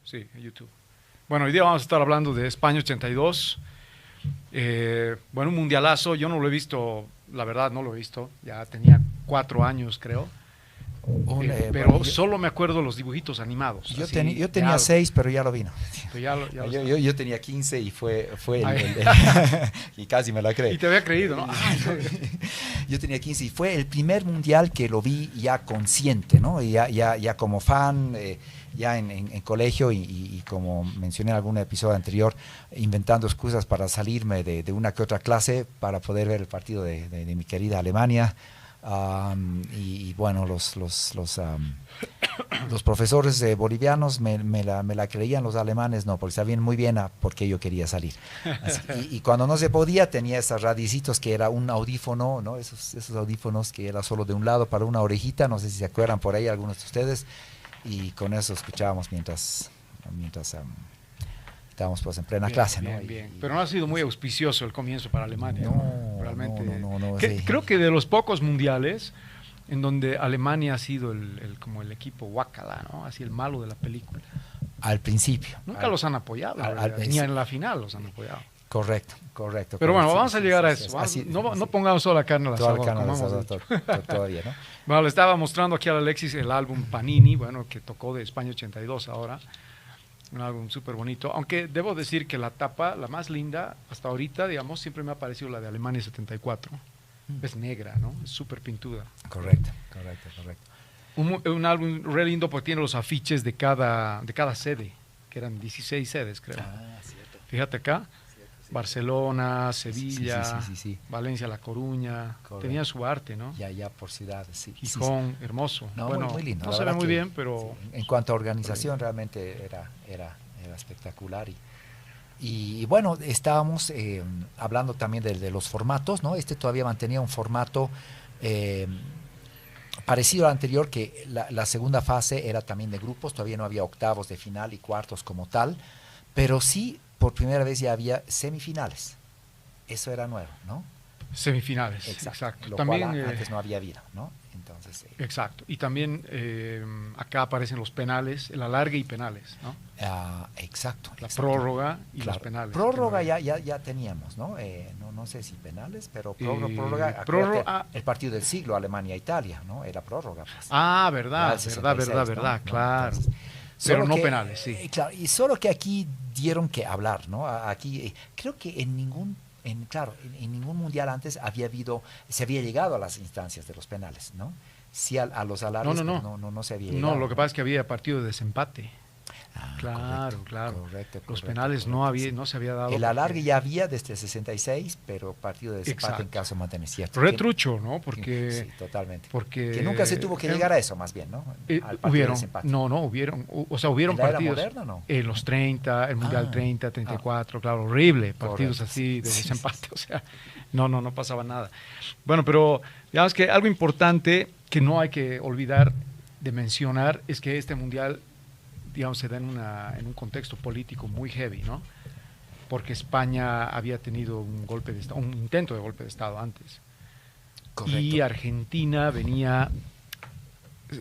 sí, en YouTube. Bueno, hoy día vamos a estar hablando de España 82. Bueno, un mundialazo. Yo no lo he visto, la verdad no lo he visto. Ya tenía 4 años, creo. Bueno, Pero solo me acuerdo los dibujitos animados. yo, Así, yo de tenía algo. 6, pero ya lo vino. Pero ya lo Yo tenía 15 y fue Ay. y casi me la creí. Y te había creído, ¿no? Yo tenía 15 y fue el primer mundial que lo vi ya consciente, ¿no? Y ya como fan, ya en colegio y como mencioné en algún episodio anterior, inventando excusas para salirme de una que otra clase para poder ver el partido de mi querida Alemania. Y bueno, los profesores bolivianos me la creían, los alemanes no, porque sabían muy bien a por qué yo quería salir. Así, y cuando no se podía, tenía esas radicitos que era un audífono, ¿no? Esos audífonos que era solo de un lado para una orejita, no sé si se acuerdan por ahí algunos de ustedes, y con eso escuchábamos mientras estábamos pues en plena clase, ¿no? Bien. Pero no ha sido muy auspicioso el comienzo para Alemania. No, realmente. no, Sí. Creo que de los pocos mundiales en donde Alemania ha sido como el equipo guácala, ¿no? Así el malo de la película. Al principio. Nunca los han apoyado, ni en la final los han apoyado. Correcto. Pero bueno, vamos a llegar a eso. No pongamos toda la carne al asador. Todavía, ¿no? Bueno, le estaba mostrando aquí a Alexis el álbum Panini, bueno, que tocó de España 82 ahora. Un álbum súper bonito, aunque debo decir que la tapa, la más linda hasta ahorita, digamos, siempre me ha parecido la de Alemania 74. Es negra, ¿no? Es súper pintuda. Correcto. Un álbum re lindo porque tiene los afiches de cada sede, que eran 16 sedes, creo. Cierto. Fíjate acá, Cierto. Barcelona, Sevilla, sí. Valencia, La Coruña. Correcto. Tenía su arte, ¿no? Ya por ciudades, sí. Gijón, hermoso. No, bueno, muy lindo. no se ve muy bien, pero... Sí, en cuanto a organización, realmente era espectacular. Y bueno, estábamos hablando también de los formatos, ¿no? Este todavía mantenía un formato parecido al anterior, que la segunda fase era también de grupos, todavía no había octavos de final y cuartos como tal, pero sí, por primera vez ya había semifinales. Eso era nuevo, ¿no? Semifinales, exacto. Lo también, cual antes no había habido, ¿no? Entonces, exacto. Y también acá aparecen los penales, el alargue y penales, ¿no? Exacto. La prórroga y los penales. Prórroga ya teníamos, ¿no? No sé si penales, pero prórroga, el partido del siglo, Alemania-Italia, ¿no? Era prórroga. Pues. Verdad, ¿no? claro. Entonces, pero no penales, sí. Claro, y solo que aquí dieron que hablar, ¿no? Aquí, creo que en ningún mundial antes se había llegado a las instancias de los penales, ¿no? Sí, a los alargues no se había llegado. No, lo que pasa es que había partido de desempate. Claro. Correcto, los penales no se había dado. El alargue ya había desde el 66, pero partido de desempate en caso de mantener cierto. Retrucho, ¿no? Porque, sí, totalmente. Porque que nunca se tuvo que llegar a eso, más bien, ¿no? Al partido de desempate. Hubieron partidos. ¿En la era moderna, no? En los 30, el Mundial 30, 34, claro, horrible. Partidos así de desempate, o sea, no pasaba nada. Bueno, pero digamos que algo importante que no hay que olvidar de mencionar es que este Mundial, digamos, se da en un contexto político muy heavy, ¿no? Porque España había tenido un intento de golpe de Estado antes. Correcto. Y Argentina venía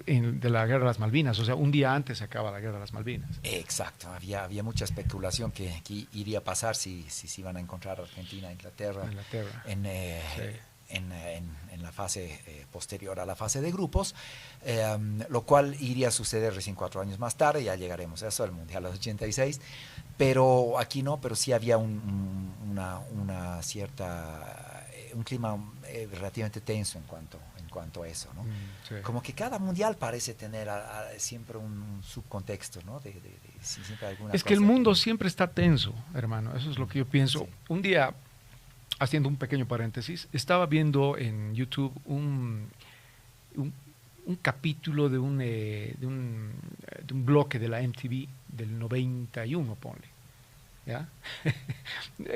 de la Guerra de las Malvinas, o sea, un día antes se acaba la Guerra de las Malvinas. Exacto, había mucha especulación que iría a pasar si iban a encontrar Argentina e Inglaterra. En la fase posterior a la fase de grupos, lo cual iría a suceder recién 4 años más tarde, ya llegaremos a eso, el Mundial 86, pero aquí no, pero sí había un clima relativamente tenso en cuanto a eso, ¿no? Sí. Como que cada mundial parece tener siempre un subcontexto, ¿no? Siempre alguna es que el mundo siempre está tenso, hermano, eso es lo que yo pienso. Sí. Un día, haciendo un pequeño paréntesis, estaba viendo en YouTube un capítulo de un bloque de la MTV del 91, ponle. ¿Ya?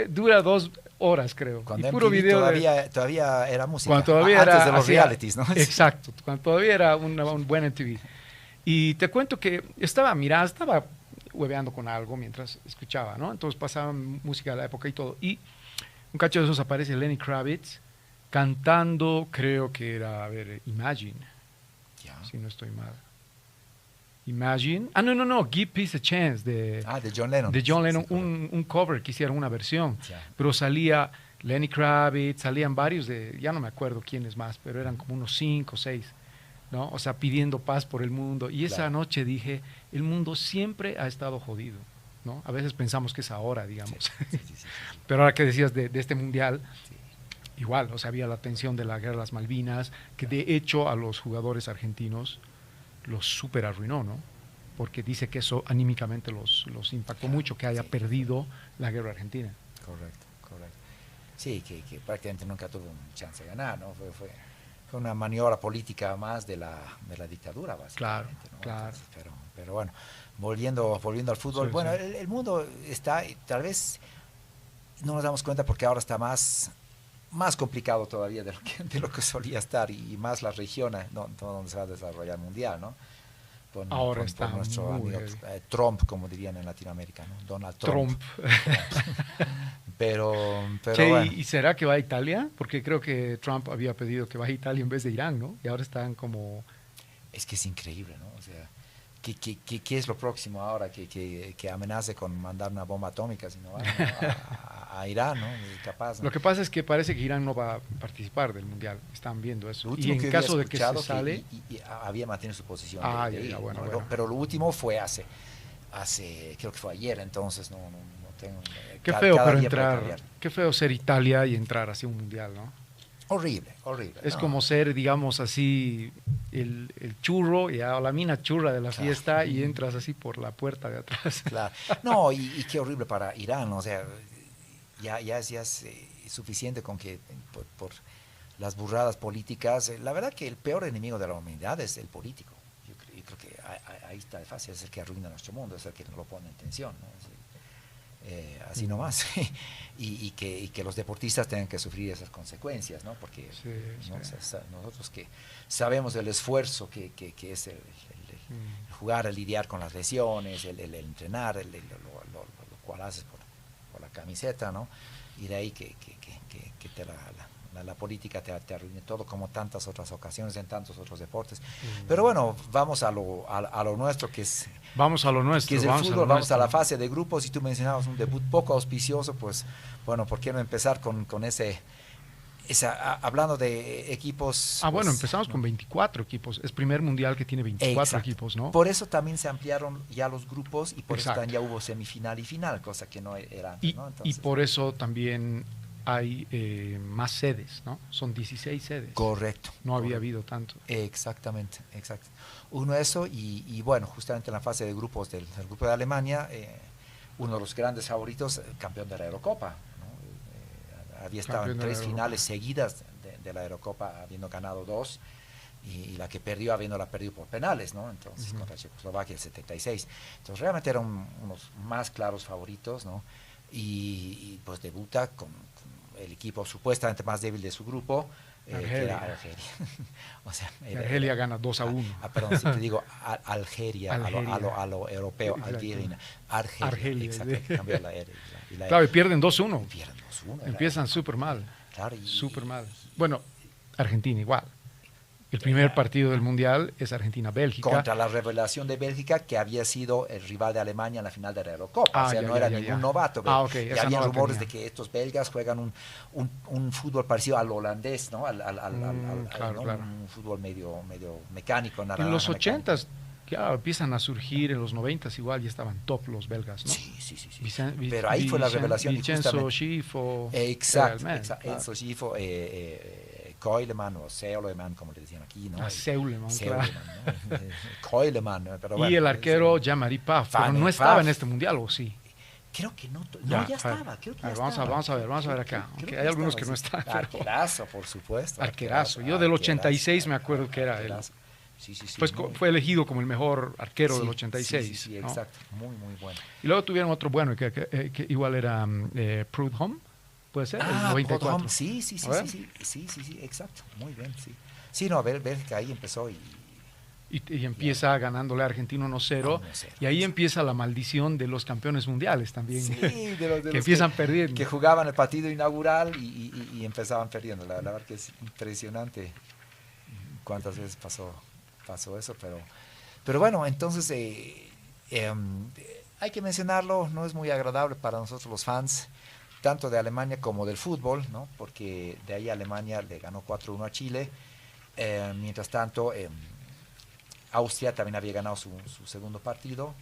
Dura 2 horas, creo. Cuando y puro MTV video todavía era música. Cuando todavía antes era, de los realities, ¿no? Exacto, cuando todavía era un buen MTV. Y te cuento que estaba hueveando con algo mientras escuchaba, ¿no? Entonces pasaban música de la época y todo. Y un cacho de esos aparece Lenny Kravitz cantando, creo que era, Imagine, si no estoy mal. Imagine. No, Give Peace a Chance de John Lennon. De John Lennon, un cover que hicieron una versión. Pero salía Lenny Kravitz, salían varios ya no me acuerdo quiénes más, pero eran como unos 5 o 6, ¿no? O sea, pidiendo paz por el mundo. Y esa noche dije, el mundo siempre ha estado jodido, ¿no? A veces pensamos que es ahora, digamos. Sí. Pero ahora que decías de este mundial, igual, o sea, había la tensión de la guerra de las Malvinas, que de hecho a los jugadores argentinos los súper arruinó, ¿no? Porque dice que eso anímicamente los impactó mucho, que haya perdido la guerra argentina. Correcto. Sí, que prácticamente nunca tuvo un chance de ganar, ¿no? Fue una maniobra política más de la dictadura, básicamente. Claro. Entonces, pero bueno, volviendo al fútbol, el mundo está, tal vez no nos damos cuenta porque ahora está más complicado todavía de lo que solía estar, y más la región donde se va a desarrollar el mundial, ¿no? Ahora está con nuestro amigo Trump, como dirían en Latinoamérica, ¿no? Donald Trump. Pero bueno. ¿Y será que va a Italia? Porque creo que Trump había pedido que vaya a Italia en vez de Irán, ¿no? Y ahora están como... Es que es increíble, ¿no? O sea, ¿qué es lo próximo ahora? Que amenace con mandar una bomba atómica, si no va a Irán, ¿no? Capaz, ¿no? Lo que pasa es que parece que Irán no va a participar del mundial. Están viendo eso. Y en caso de que se sale... Y había mantenido su posición. Bueno. Pero lo último fue hace creo que fue ayer, entonces no tengo... Qué feo, pero entrar... Qué feo ser Italia y entrar hacia un mundial, ¿no? Horrible. Es como ser, digamos así, el churro, o la mina churra de la fiesta, y entras así por la puerta de atrás. Claro. No, y qué horrible para Irán, o sea, ya es suficiente con que por las burradas políticas, la verdad que el peor enemigo de la humanidad es el político. Yo creo que ahí está fácil, es el que arruina nuestro mundo, es el que no lo pone en tensión, ¿no? Así nomás. y que los deportistas tengan que sufrir esas consecuencias, ¿no? Porque nosotros que sabemos el esfuerzo que es el jugar, el lidiar con las lesiones, el entrenar, lo cual haces por la camiseta, ¿no? Y de ahí que la política te arruine todo, como tantas otras ocasiones en tantos otros deportes. Pero bueno, vamos a lo nuestro, que es... Vamos a lo nuestro. Que es el fútbol, vamos a la fase de grupos, y tú mencionabas un debut poco auspicioso, pues bueno, ¿por qué no empezar con hablando de equipos? Bueno, empezamos con 24 equipos, es primer mundial que tiene 24 equipos, ¿no? Por eso también se ampliaron ya los grupos, y por eso también ya hubo semifinal y final, cosa que no era antes, ¿no? Entonces, y por eso también hay más sedes, ¿no? Son 16 sedes. Correcto. No había habido tanto. Exactamente. Uno eso, y bueno, justamente en la fase de grupos del grupo de Alemania, uno de los grandes favoritos, campeón de la Eurocopa, ¿no? Había estado en 3 finales seguidas de la Eurocopa, habiendo ganado 2, y la que perdió habiéndola perdido por penales, ¿no? Entonces, contra Checoslovaquia el 76. Entonces, realmente eran unos más claros favoritos, ¿no? Y pues debuta con el equipo supuestamente más débil de su grupo, que era Argelia. O sea, Argelia gana 2-1. Perdón, siempre digo Algeria. A lo europeo, Argelia. Exacto, cambió la R. Claro, y pierden 2-1. Empiezan súper mal. Claro, súper mal. Bueno, Argentina igual. El primer partido del Mundial es Argentina-Bélgica. Contra la revelación de Bélgica, que había sido el rival de Alemania en la final de la Eurocopa. No era ningún novato. Okay, y había rumores de que estos belgas juegan un fútbol parecido al holandés, ¿no? Un fútbol medio mecánico. En los 80s, claro, empiezan a surgir, en los 90s igual ya estaban top los belgas, ¿no? Sí. Pero ahí fue la revelación. Vincenzo Schifo. Exacto. Enzo Schifo, Keulemann o Seulemann, como le decían aquí, ¿no? Seulemann, claro. ¿no? Keulemann, pero bueno. Y el arquero Jean-Marie Pfaff, pero no estaba en este mundial, ¿o sí? Creo que no. Ya estaba. Creo que ya estaba. Vamos a ver acá. Aunque hay algunos que no están. Arquerazo, por supuesto. Arquerazo. Yo del 86 me acuerdo que era él. Sí. Pues fue elegido como el mejor arquero del 86. Sí, exacto. ¿No? Muy bueno. Y luego tuvieron otro bueno, que igual era Prudhomme. ¿Puede ser? El 94. Sí, exacto. Muy bien, sí. Sí, no, Bélgica ahí empezó y empieza ganándole a Argentina 1-0, y ahí empieza la maldición de los campeones mundiales también. Sí, de los que empiezan perdiendo. Que jugaban el partido inaugural y empezaban perdiendo. La verdad que es impresionante cuántas veces pasó eso, Pero bueno, entonces hay que mencionarlo, no es muy agradable para nosotros los fans, tanto de Alemania como del fútbol, ¿no? Porque de ahí Alemania le ganó 4-1 a Chile. Mientras tanto, Austria también había ganado su segundo partido.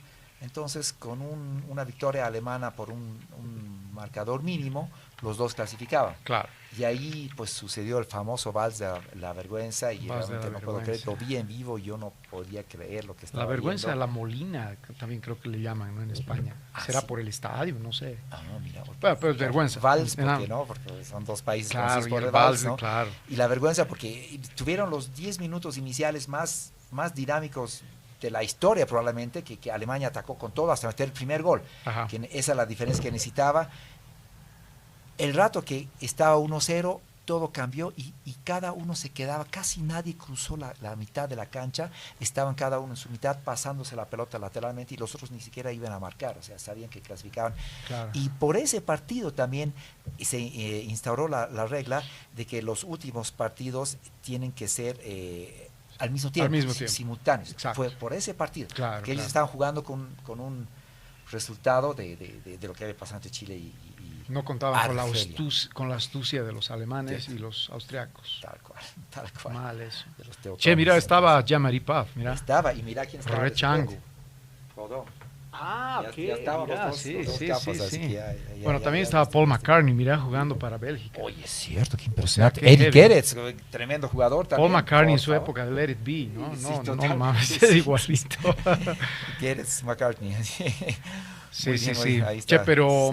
Entonces, con una victoria alemana por un marcador mínimo, los dos clasificaban. Claro. Y ahí pues sucedió el famoso vals de la vergüenza, y realmente no puedo creer, lo vi en vivo y yo no podía creer lo que estaba viendo. La vergüenza de viendo. la Molina, también creo que le llaman, ¿no? En España. ¿Será sí? por el estadio? No sé. No, mira. Pero es vergüenza. Vals, porque no, porque son dos países conocidos por el vals, ¿no? Claro. Y la vergüenza porque tuvieron los 10 minutos iniciales más dinámicos de la historia probablemente, que Alemania atacó con todo hasta meter el primer gol. Que esa es la diferencia que necesitaba. El rato que estaba 1-0, todo cambió y cada uno se quedaba, casi nadie cruzó la mitad de la cancha, estaban cada uno en su mitad pasándose la pelota lateralmente y los otros ni siquiera iban a marcar, o sea, sabían que clasificaban. Claro. Y por ese partido también se instauró la regla de que los últimos partidos tienen que ser al mismo tiempo. Simultáneos. Exacto. Fue por ese partido, que ellos estaban jugando con un resultado de lo que había pasado entre Chile y no contaban con la astucia de los alemanes y los austriacos. Tal cual. Mal eso. Che, mira, estaba Jean-Marie Paf, mira. Estaba, y mira quién estaba. Rechango. Ok. Ya estábamos sí. Ya, bueno, también estaba Paul McCartney, mira, jugando para Bélgica. Oye, es cierto, qué impresionante. Eddie Gerets, tremendo jugador también. Paul McCartney en su época de Let It Be, ¿no? No mames, es igualito. Gerets, McCartney. Sí. Ahí está, che, pero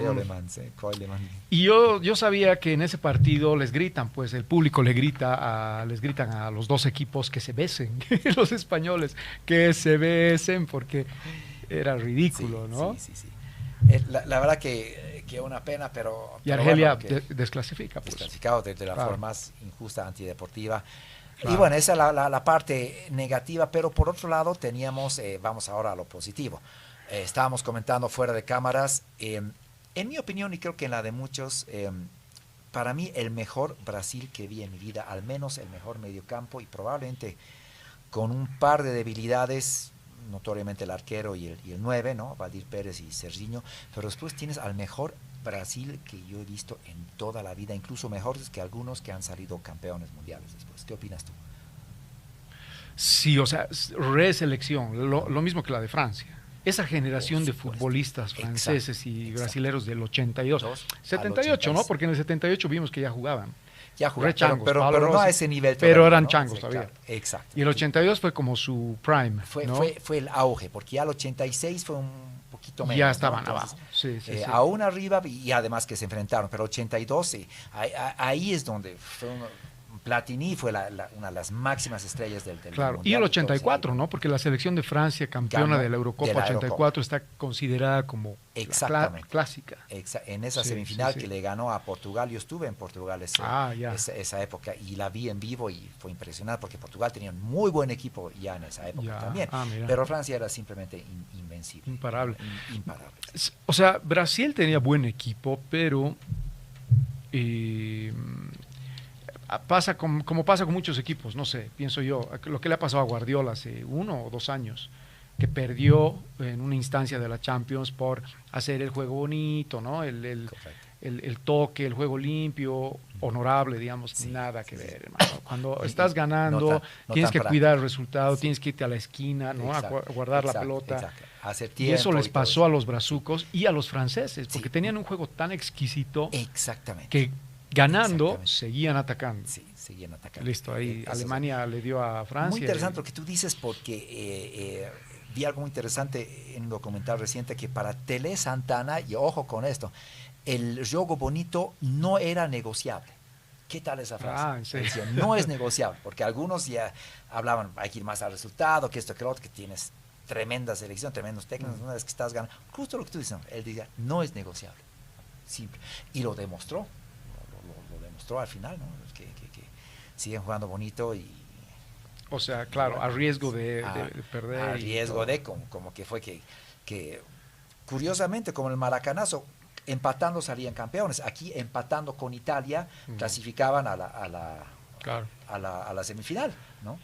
y yo sabía que en ese partido les gritan, pues el público les gritan a los dos equipos que se besen, los españoles, que se besen, porque era ridículo, ¿no? Sí. La verdad que una pena, pero y Argelia bueno, desclasifica, pues. Desclasificado de la forma más injusta, antideportiva. Claro. Y bueno, esa es la parte negativa, pero por otro lado teníamos, vamos ahora a lo positivo. Estábamos comentando fuera de cámaras, en mi opinión y creo que en la de muchos, para mí el mejor Brasil que vi en mi vida, al menos el mejor mediocampo y probablemente con un par de debilidades, notoriamente el arquero y el 9, ¿no? Valdir Pérez y Serginho, pero después tienes al mejor Brasil que yo he visto en toda la vida, incluso mejores que algunos que han salido campeones mundiales después. ¿Qué opinas tú? Sí, o sea, reselección, lo mismo que la de Francia. Esa generación de futbolistas franceses y brasileros del 82, 78, ¿no? Porque en el 78 vimos que ya jugaban. Changos, pero no a ese nivel todavía, pero eran changos todavía. Exacto. Y el 82 fue como su prime, ¿no? Fue el auge, porque ya el 86 fue un poquito menos. Ya estaban, ¿no? Abajo. Sí. Aún arriba, y además que se enfrentaron, pero 82, ahí es donde fue Platini fue una de las máximas estrellas del claro, mundial. Y el 84, ¿no? Porque la selección de Francia, campeona de la Eurocopa 84, está considerada como clásica. En esa semifinal que le ganó a Portugal, yo estuve en Portugal esa época y la vi en vivo y fue impresionante porque Portugal tenía un muy buen equipo ya en esa época también. Pero Francia era simplemente invencible. Imparable. Imparable. O sea, Brasil tenía buen equipo, pero... pasa como pasa con muchos equipos, no sé, pienso yo, lo que le ha pasado a Guardiola hace 1 o 2 años, que perdió en una instancia de la Champions por hacer el juego bonito, ¿no? El toque, el juego limpio, honorable, digamos, nada que ver, hermano. Cuando estás ganando, tienes que cuidar el resultado, tienes que irte a la esquina, ¿no? A guardar la pelota. Hacer y eso les pasó a los brazucos y a los franceses, porque tenían un juego tan exquisito que ganando, seguían atacando. Sí, seguían atacando. Listo, ahí Alemania le dio a Francia. Muy interesante lo que tú dices porque vi algo muy interesante en un documental reciente que para Tele Santana, y ojo con esto, el juego bonito no era negociable. ¿Qué tal esa frase? Decía, no es negociable, porque algunos ya hablaban, hay que ir más al resultado, que esto, que lo otro, que tienes tremenda selección, tremendos técnicos, una vez que estás ganando. Justo lo que tú dices, él decía, no es negociable. Simple. Y lo demostró. Al final, ¿no? Que siguen jugando bonito y... O sea, claro, a riesgo de perder. A riesgo de, como que fue que curiosamente, como el maracanazo, empatando salían campeones. Aquí, empatando con Italia, clasificaban a la semifinal, ¿no?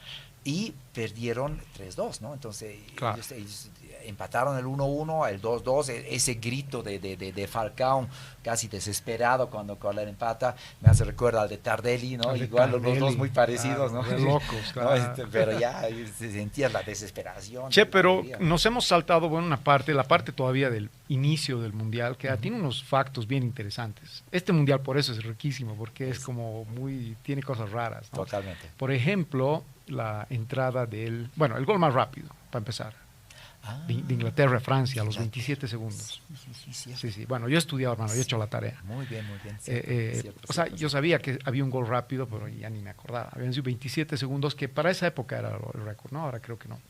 y perdieron 3-2, ¿no? Entonces claro. ellos empataron el 1-1, el 2-2, ese grito de Falcao casi desesperado cuando Collar empata, me hace recuerdo al de Tardelli, ¿no? Igual Tardelli, los dos muy parecidos, claro, ¿no? Locos, claro. ¿No? Pero ya se sentía la desesperación. Che, pero nos hemos saltado, bueno, la parte todavía del inicio del Mundial, que tiene unos factos bien interesantes. Este Mundial por eso es riquísimo, porque es como tiene cosas raras, ¿no? Totalmente. Por ejemplo, la entrada el gol más rápido, para empezar. De Inglaterra a Francia a los 27 segundos. Sí. Bueno, yo he estudiado, hermano, yo he hecho la tarea. Muy bien. Cierto, o sea, yo sabía que había un gol rápido, pero ya ni me acordaba. Habían sido 27 segundos, que para esa época era el récord, ¿no? Ahora creo que no.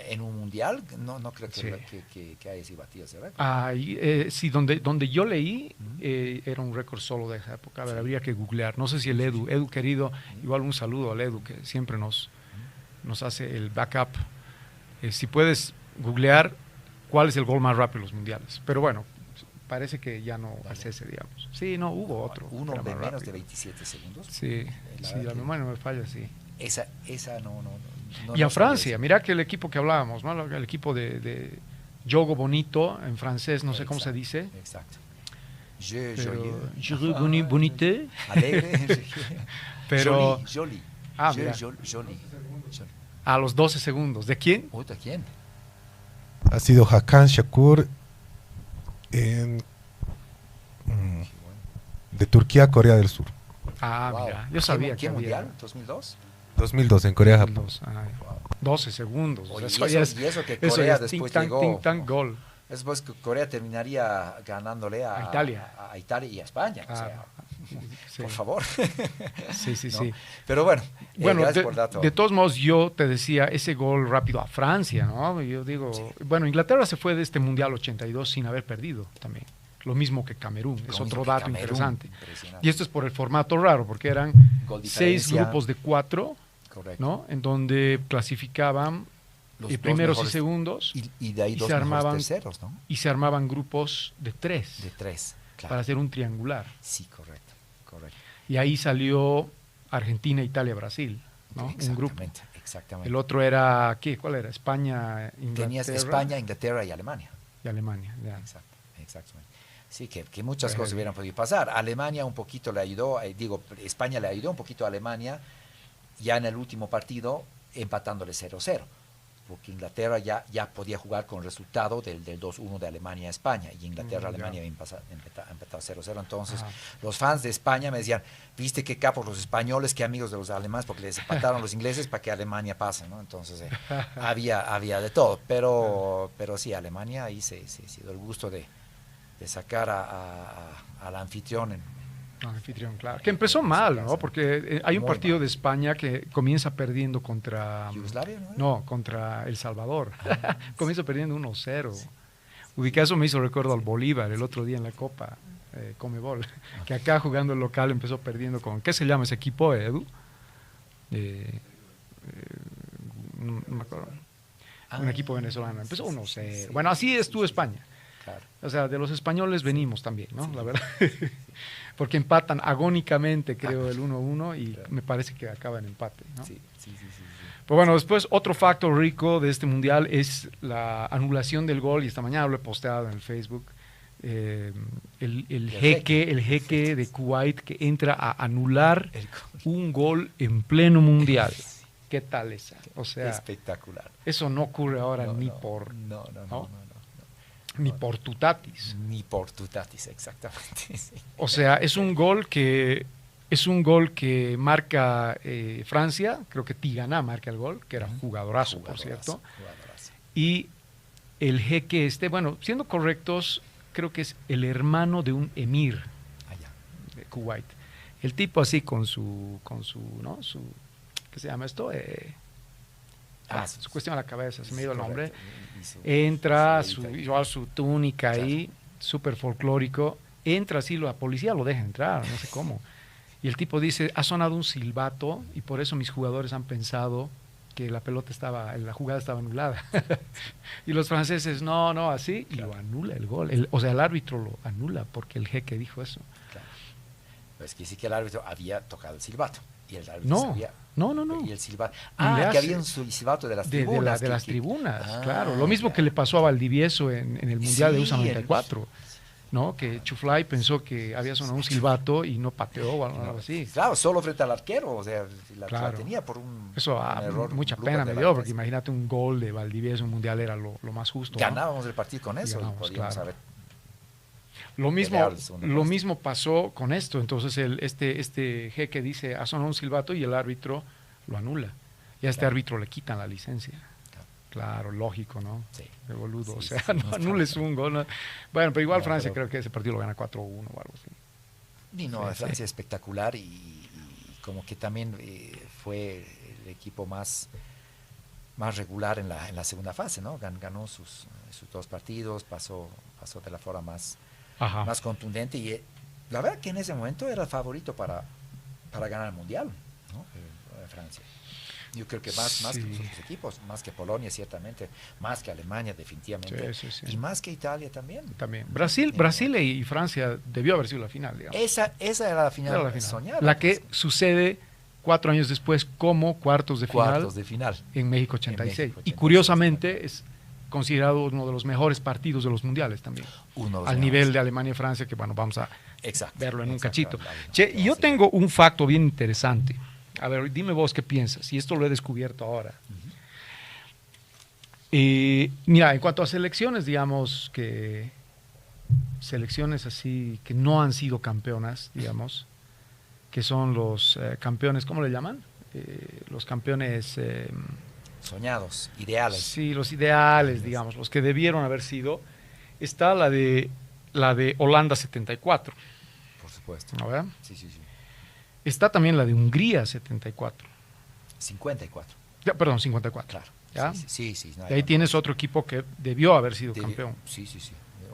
¿En un mundial? No creo que haya sido batido ese récord. Sí, donde yo leí era un récord solo de esa época. A ver, habría que googlear. No sé si el Edu querido, igual un saludo al Edu, que siempre nos hace el backup. Si puedes googlear cuál es el gol más rápido en los mundiales. Pero bueno, parece que ya no es ese, digamos. Sí, no, hubo otro. Uno de menos de 27 segundos. Sí, la memoria no me falla, sí. Esa no. Y a Francia, mira que el equipo que hablábamos, ¿no? El equipo de Jogo Bonito, en francés, no sé cómo se dice. Exacto. Bonité. Alegre. Pero Jolie. Mira. Jolie. A los 12 segundos. ¿De quién? ¿De quién? Ha sido Hakan Şükür de Turquía a Corea del Sur. Mira, yo sabía que había. ¿2002? 2002 en Corea, Japón. 12 segundos. Oye, y eso que Corea después llegó. Gol. Después que Corea terminaría ganándole a Italia. A Italia y a España. O sea, sí. Por favor. Sí. Pero bueno, gracias por el dato. De todos modos, yo te decía, ese gol rápido a Francia, ¿no? Yo digo, bueno, Inglaterra se fue de este Mundial 82 sin haber perdido también. Lo mismo que Camerún, es otro dato interesante. Y esto es por el formato raro, porque eran 6 grupos de 4, ¿no? En donde clasificaban los primeros y segundos, y de ahí dos mejores terceros, ¿no? Y se armaban grupos de 3. De 3, claro. Para hacer un triangular. Sí, correcto. Y ahí salió Argentina, Italia, Brasil, ¿no? Un grupo. Exactamente. El otro era, ¿cuál era? España, Inglaterra. Tenías España, Inglaterra y Alemania. Ya. Exactamente. Sí, que muchas cosas hubieran podido pasar. Alemania un poquito le ayudó, España le ayudó un poquito a Alemania ya en el último partido empatándole 0-0. Porque Inglaterra ya podía jugar con el resultado del 2-1 de Alemania a España, y Inglaterra-Alemania había empatado 0-0. Entonces, los fans de España me decían, viste qué capos los españoles, qué amigos de los alemanes, porque les empataron los ingleses para que Alemania pase, ¿no? Entonces, había de todo. Pero sí, Alemania ahí se dio el gusto de sacar al anfitrión claro. Que empezó mal, ¿no? Porque hay un partido de España que comienza perdiendo contra... ¿Yugoslavia? No, contra El Salvador. Comienza perdiendo 1-0. Sí. Ubica, eso me hizo recuerdo al Bolívar el otro día en la Copa Comebol, que acá jugando el local empezó perdiendo con... ¿Qué se llama ese equipo, Edu? No me acuerdo. Un equipo venezolano. Empezó 1-0. Bueno, así estuvo España. Claro. O sea, de los españoles venimos también, ¿no? Sí. La verdad. Porque empatan agónicamente, creo, el 1-1 y me parece que acaba en empate, ¿no? Sí. Pues bueno, después otro factor rico de este mundial es la anulación del gol, y esta mañana lo he posteado en el Facebook. El jeque de Kuwait que entra a anular un gol en pleno mundial. ¿Qué tal esa? O sea, espectacular. Eso no ocurre ahora ni por... Ni por Tutatis. Ni por Tutatis, exactamente. Sí. O sea, es un gol que marca Francia, creo que Tigana marca el gol, que era jugadorazo, por cierto. Y el jeque bueno, siendo correctos, creo que es el hermano de un emir de Kuwait. El tipo así con su ¿no? ¿Qué se llama esto? Su cuestión a la cabeza, se me ha ido el nombre. Entra, su túnica ahí, súper folclórico, entra así, la policía lo deja entrar, no sé cómo. Y el tipo dice, ha sonado un silbato y por eso mis jugadores han pensado que la jugada estaba anulada. Y los franceses, no, así, y lo anula el gol. O sea, el árbitro lo anula porque el jeque dijo eso. Claro. Pues que sí que el árbitro había tocado el silbato. Y el árbitro sabía. No. Y el silbato. Que había un silbato de las tribunas. De las tribunas, claro. Lo mismo que le pasó a Valdivieso en el Mundial de USA 94. ¿No? Que Chuflay pensó que había sonado un silbato y no pateó o algo así. Claro, solo frente al arquero, o sea, la tenía por un error. Mucha pena me dio, porque imagínate un gol de Valdivieso en un mundial era lo más justo. Ganábamos el partido con eso, podríamos haber. Lo mismo pasó con esto, entonces este jeque dice, ha sonado un silbato y el árbitro lo anula. Y a este árbitro le quitan la licencia. Claro, lógico, ¿no? Sí. De boludo, no anules un gol. No. Bueno, pero igual Francia creo que ese partido lo gana 4-1 o algo así. Y Francia es espectacular y como que también fue el equipo más regular en la segunda fase, ¿no? Ganó sus 2 partidos, pasó de la forma más contundente y la verdad que en ese momento era el favorito para ganar el Mundial, ¿no? Francia. Yo creo que más que los otros equipos, más que Polonia ciertamente, más que Alemania definitivamente, y más que Italia también. Brasil y Francia debió haber sido la final, digamos. Esa era la final, soñada. La que sucede 4 años después como cuartos de final en México 86. Y curiosamente es considerado uno de los mejores partidos de los mundiales también. Al nivel de Alemania y Francia, que bueno, vamos a verlo en un cachito. Y yo tengo un facto bien interesante. A ver, dime vos qué piensas, y esto lo he descubierto ahora. Mira, en cuanto a selecciones, digamos que selecciones así que no han sido campeonas, digamos, que son los campeones, ¿cómo le llaman? Los campeones... soñados, ideales. Sí, los ideales, digamos, los que debieron haber sido. Está la de Holanda 74. Por supuesto. ¿No, verdad? Sí. Está también la de Hungría 74. 54. Perdón, 54. Claro. ¿Ya? Sí. Y ahí tienes otro equipo que debió haber sido campeón. Sí.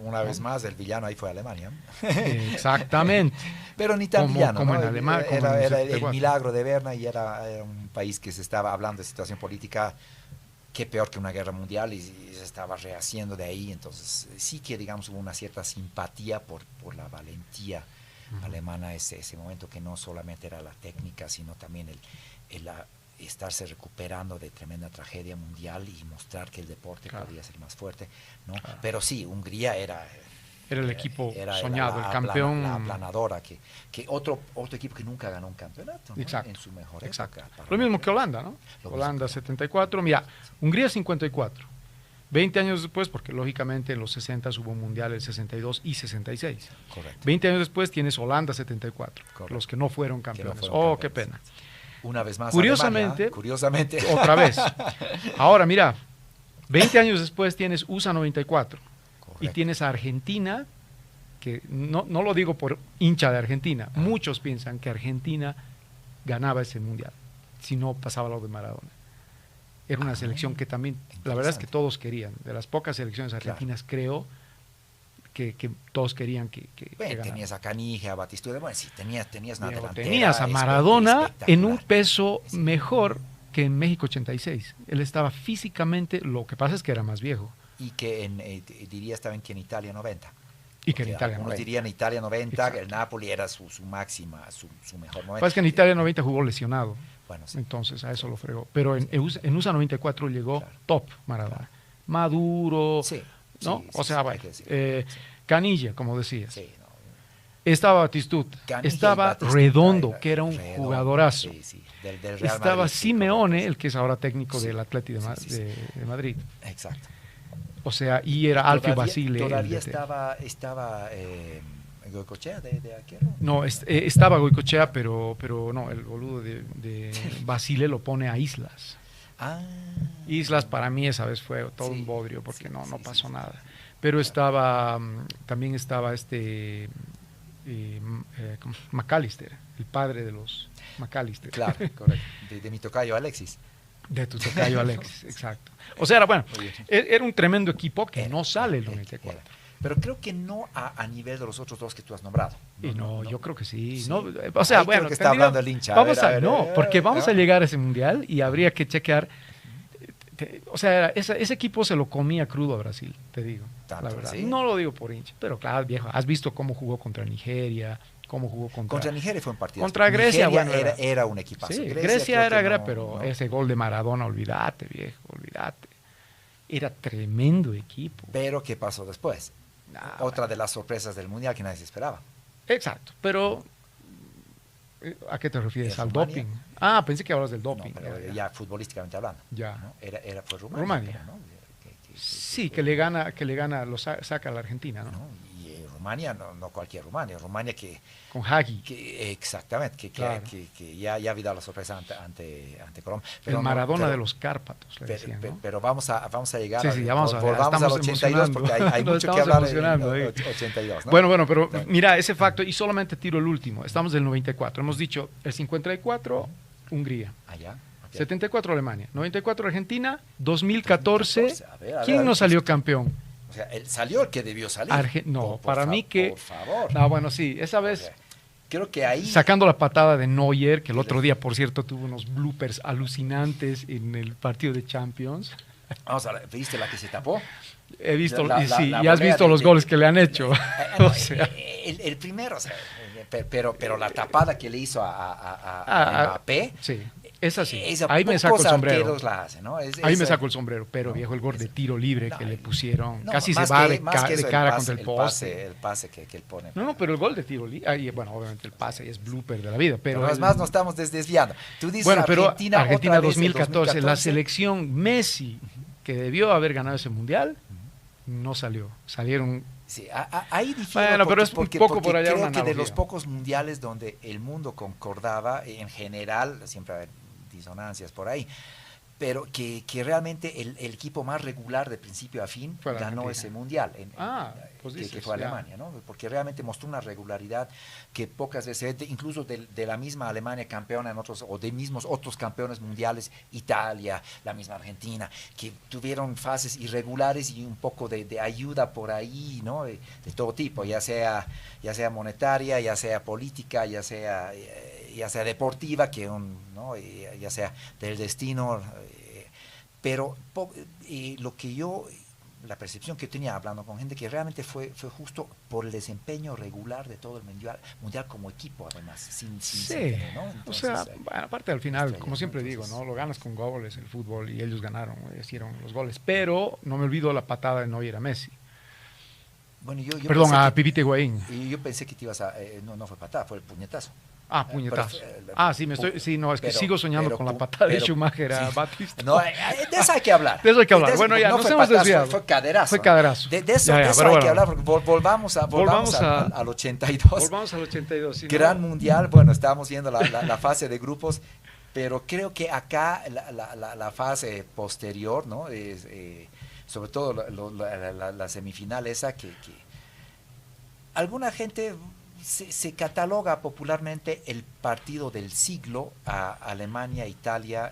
Una vez más, el villano ahí fue Alemania. Exactamente. Pero ni tan villano. Como en Alemania. Era el milagro de Berna y era un país que se estaba hablando de situación política que peor que una guerra mundial y se estaba rehaciendo de ahí. Entonces sí que, digamos, hubo una cierta simpatía por la valentía alemana ese momento, que no solamente era la técnica, sino también el estarse recuperando de tremenda tragedia mundial y mostrar que el deporte podía ser más fuerte, ¿no? Pero sí, Hungría era el equipo soñado, el campeón. La aplanadora, que otro equipo que nunca ganó un campeonato, ¿no? En su mejor época. Lo mismo que Holanda, ¿no? Holanda 74, mira, Hungría 54. 20 años después, porque lógicamente en los 60 hubo un mundial el 62 y 66. Correcto. 20 años después tienes Holanda 74, correcto, los que no fueron campeones. Qué pena. Una vez más, curiosamente, Alemania, otra vez. Ahora, mira, 20 años después tienes USA 94. Correcto. Y tienes a Argentina, que no lo digo por hincha de Argentina, muchos piensan que Argentina ganaba ese mundial, si no pasaba lo de Maradona. Era una selección que también, la verdad es que todos querían, de las pocas selecciones argentinas, creo que todos querían que tenías a Canija, a Batistuta, bueno, sí, tenías una delantera. Tenías a Maradona en un peso mejor que en México 86. Él estaba físicamente, lo que pasa es que era más viejo. Y que dirías también que en Italia 90. Y que en Italia 90. Dirían Italia 90, que el Napoli era su máxima, su mejor momento. Pasa que en Italia 90 jugó lesionado. Bueno, sí. Entonces a eso lo fregó. Pero en USA 94 llegó top Maradona. Maduro, ¿no? O sea, bueno, Canilla, como decías. Sí, no. Estaba Batistuta, estaba Redondo, que era un jugadorazo. Del Real estaba Madrid, Simeone, el que es ahora técnico del Atlético de Madrid. Exacto. O sea, y era Alfio Basile. ¿Todavía estaba Goicoechea de arquero? No, estaba Goicoechea, pero no, el boludo de Basile lo pone a Islas. Islas para mí esa vez fue todo un bodrio, porque no pasó nada. Pero también estaba McAllister, el padre de los McAllister. Claro, correcto. De mi tocayo Alexis. De tu tocayo Alexis, exacto. O sea, era un tremendo equipo que no sale el 94. Pero creo que no a nivel de los otros dos que tú has nombrado. No, yo creo que sí. No, o sea, bueno, creo que está hablando el hincha. Porque vamos a llegar a ese mundial y habría que chequear. O sea, ese equipo se lo comía crudo a Brasil, te digo. Tanto, la verdad. ¿sí? No lo digo por hincha, pero claro, viejo, has visto cómo jugó contra Nigeria, cómo jugó contra Nigeria fue un partido. Contra Grecia, Nigeria, bueno, era un equipazo. Sí, Grecia era gran, pero ese gol de Maradona, olvídate, viejo, olvídate. Era tremendo equipo. Pero ¿qué pasó después? Otra de las sorpresas del Mundial que nadie se esperaba. Exacto, pero ¿a qué te refieres? ¿Al Rumania? doping? Pensé que hablas del doping. No, pero ya futbolísticamente hablando. Ya. ¿no? Fue Rumania. Rumania. Pero, ¿no? Sí, que le gana, saca a la Argentina, ¿no? Y Rumania, no cualquier Rumania que... Con Hagi. Exactamente, Claro. que ya había dado la sorpresa ante Colombia. El Maradona de los Cárpatos, le decían, ¿no? Pero vamos a llegar sí, ya vamos volvamos al 82 porque hay mucho que hablar del 82. ¿no? Bueno, pero mira, ese facto, y solamente tiro el último, estamos del 94, hemos dicho el 54, Hungría. Allá. 74 Alemania, 94 Argentina, 2014, a ver, ¿quién no salió campeón? O sea, salió el que debió salir. Para mí que... Por favor. No, bueno, sí, esa vez... O sea, creo que ahí... Sacando la patada de Neuer, que el otro día, por cierto, tuvo unos bloopers alucinantes en el partido de Champions. Vamos a ver, ¿viste la que se tapó? He visto, y has visto los goles que le han hecho. No, o sea, el primero, o sea, pero la tapada que le hizo a Mbappé... Sí. Es así. Esa ahí me saco el sombrero. La hacen, ¿no? Ahí me saco el sombrero, pero viejo, el gol de tiro libre que le pusieron, casi se más va que de cara contra el poste. El pase que él pone. No, pero el gol de tiro libre, bueno, obviamente el pase es blooper de la vida, pero además nos estamos desviando. Tú dices bueno, pero Argentina 2014, la selección Messi, que debió haber ganado ese mundial, no salió. Salieron... Sí, ahí difiero. Bueno, pero es un poco por allá creo una que de analogía. los pocos mundiales donde el mundo concordaba, en general, siempre hay disonancias por ahí, pero que realmente el equipo más regular de principio a fin ganó ese mundial, que fue Alemania, ¿no? Porque realmente mostró una regularidad que pocas veces, incluso de la misma Alemania campeona en otros, o de mismos otros campeones mundiales, Italia, la misma Argentina, que tuvieron fases irregulares y un poco de ayuda por ahí, ¿no? De todo tipo, ya sea monetaria, ya sea política, ya sea deportiva, ¿no? Ya sea del destino, pero la percepción que tenía hablando con gente que realmente fue justo por el desempeño regular de todo el mundial como equipo, además, sin ¿no? Entonces, o sea, bueno, aparte al final, como siempre digo, ¿no? Lo ganas con goles el fútbol y ellos ganaron, hicieron los goles, pero no me olvido la patada de Neuer a Messi. Bueno, Perdón, a Pipita Higuaín. Yo pensé que te ibas a... no fue patada, fue el puñetazo. Puñetazo. Es que sigo soñando con la patada de Schumacher a Batista. No, de eso hay que hablar. De eso hay que hablar. Bueno, ya, nos hemos desviado. Fue caderazo. Fue caderazo. De eso hay que hablar, porque volvamos al 82. Volvamos al 82. ¿Sí, Gran mundial, bueno, estábamos viendo la fase de grupos, pero creo que acá la fase posterior, ¿no? Sobre todo la semifinal esa que alguna gente... Se cataloga popularmente el partido del siglo a Alemania-Italia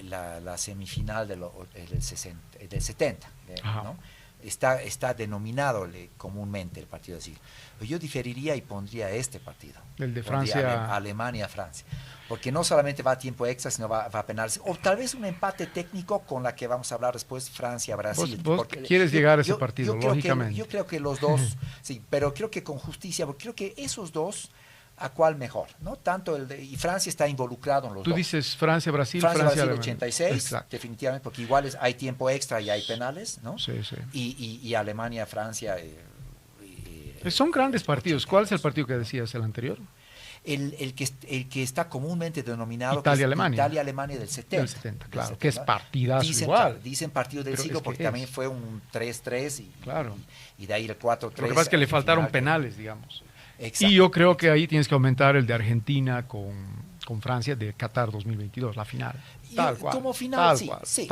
la semifinal del 70, ¿no? Está denominado comúnmente el partido del siglo. Yo diferiría y pondría este partido. El de Francia. Alemania-Francia. Porque no solamente va a tiempo extra, sino va a penales. O tal vez un empate técnico con la que vamos a hablar después, Francia-Brasil. ¿Vos quieres llegar a ese partido, lógicamente? Yo creo que los dos, sí, pero creo que con justicia, porque creo que esos dos, ¿a cuál mejor? ¿No? Tanto y Francia está involucrado en los dos. Tú dices Francia-Brasil, Francia-Brasil 86, exacto. Definitivamente, porque igual hay tiempo extra y hay penales, ¿no? Sí. Y Alemania-Francia... son grandes partidos. ¿Cuál es el partido que decías, el anterior? El que está comúnmente denominado Italia-Alemania. Italia-Alemania del 70. Del 70, claro, que es partidazo igual. Dicen partido del siglo porque también fue un 3-3 y de ahí el 4-3. Lo que pasa es que le faltaron penales, digamos. Exacto. Y yo creo que ahí tienes que aumentar el de Argentina con Francia de Qatar 2022, la final. Tal cual. Como final, sí.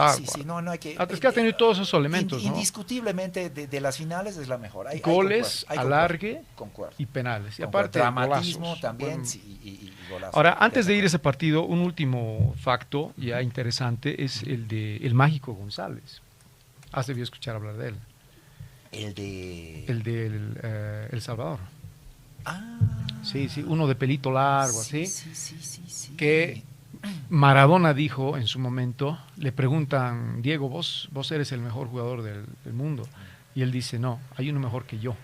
No hay que... Es que ha tenido todos esos elementos, ¿no? Indiscutiblemente de las finales es la mejor. Goles, alargue concuerdo. y penales. Y aparte dramatismo golazos. también y golazos. Ahora, antes de ir a ese partido, un último facto ya interesante es el de el Mágico González. Has debido escuchar hablar de él. El de El Salvador. Sí, uno de pelito largo, así. Sí. Que Maradona dijo en su momento, le preguntan, Diego, vos eres el mejor jugador del mundo. Y él dice, no, hay uno mejor que yo.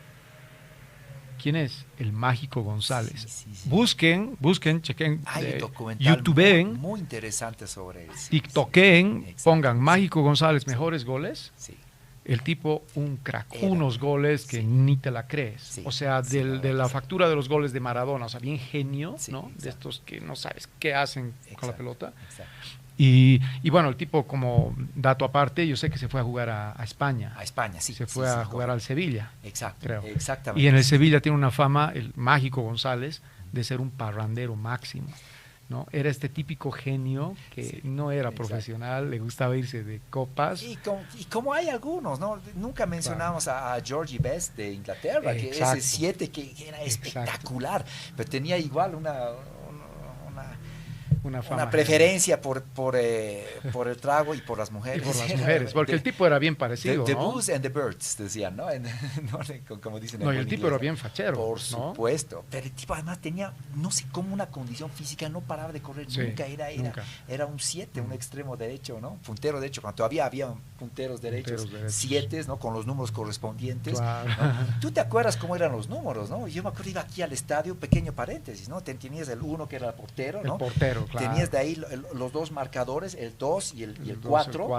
quién es? El Mágico González. Sí. Busquen, chequen, documental YouTubeen, muy interesante sobre él. TikTokeen, pongan Mágico González, mejores goles. Sí. El tipo, un crack, unos goles que ni te la crees. Sí, o sea, de la factura de los goles de Maradona, o sea, bien genio, ¿no? Exacto. De estos que no sabes qué hacen con la pelota. Exacto. Y bueno, el tipo, como dato aparte, yo sé que se fue a jugar a España. A España, sí. Se fue a jugar al Sevilla. Exacto, creo. exactamente. Y en el Sevilla tiene una fama, el Mágico González, de ser un parrandero máximo, ¿no? Era este típico genio que no era profesional, le gustaba irse de copas. Y como hay algunos, ¿no? Nunca mencionamos a Georgie Best de Inglaterra, que ese 7 que era espectacular, pero tenía igual una preferencia por el trago y por las mujeres. Y por las mujeres, porque el tipo era bien parecido, The ¿no? Booze and the Birds, decían, ¿no? Como dicen en y el tipo inglés, era bien fachero. Por ¿no? supuesto. Pero el tipo además tenía, no sé cómo, una condición física, no paraba de correr nunca. Era un 7, un extremo derecho, ¿no? Puntero derecho, cuando todavía había punteros derechos, 7, ¿no? Con los números correspondientes. Claro. ¿No? ¿Tú te acuerdas cómo eran los números, no? Yo me acuerdo, iba aquí al estadio, pequeño paréntesis, ¿no? Tenías el 1 que era el portero, ¿no? El portero, claro. Tenías de ahí los dos marcadores, el 2 y el 4,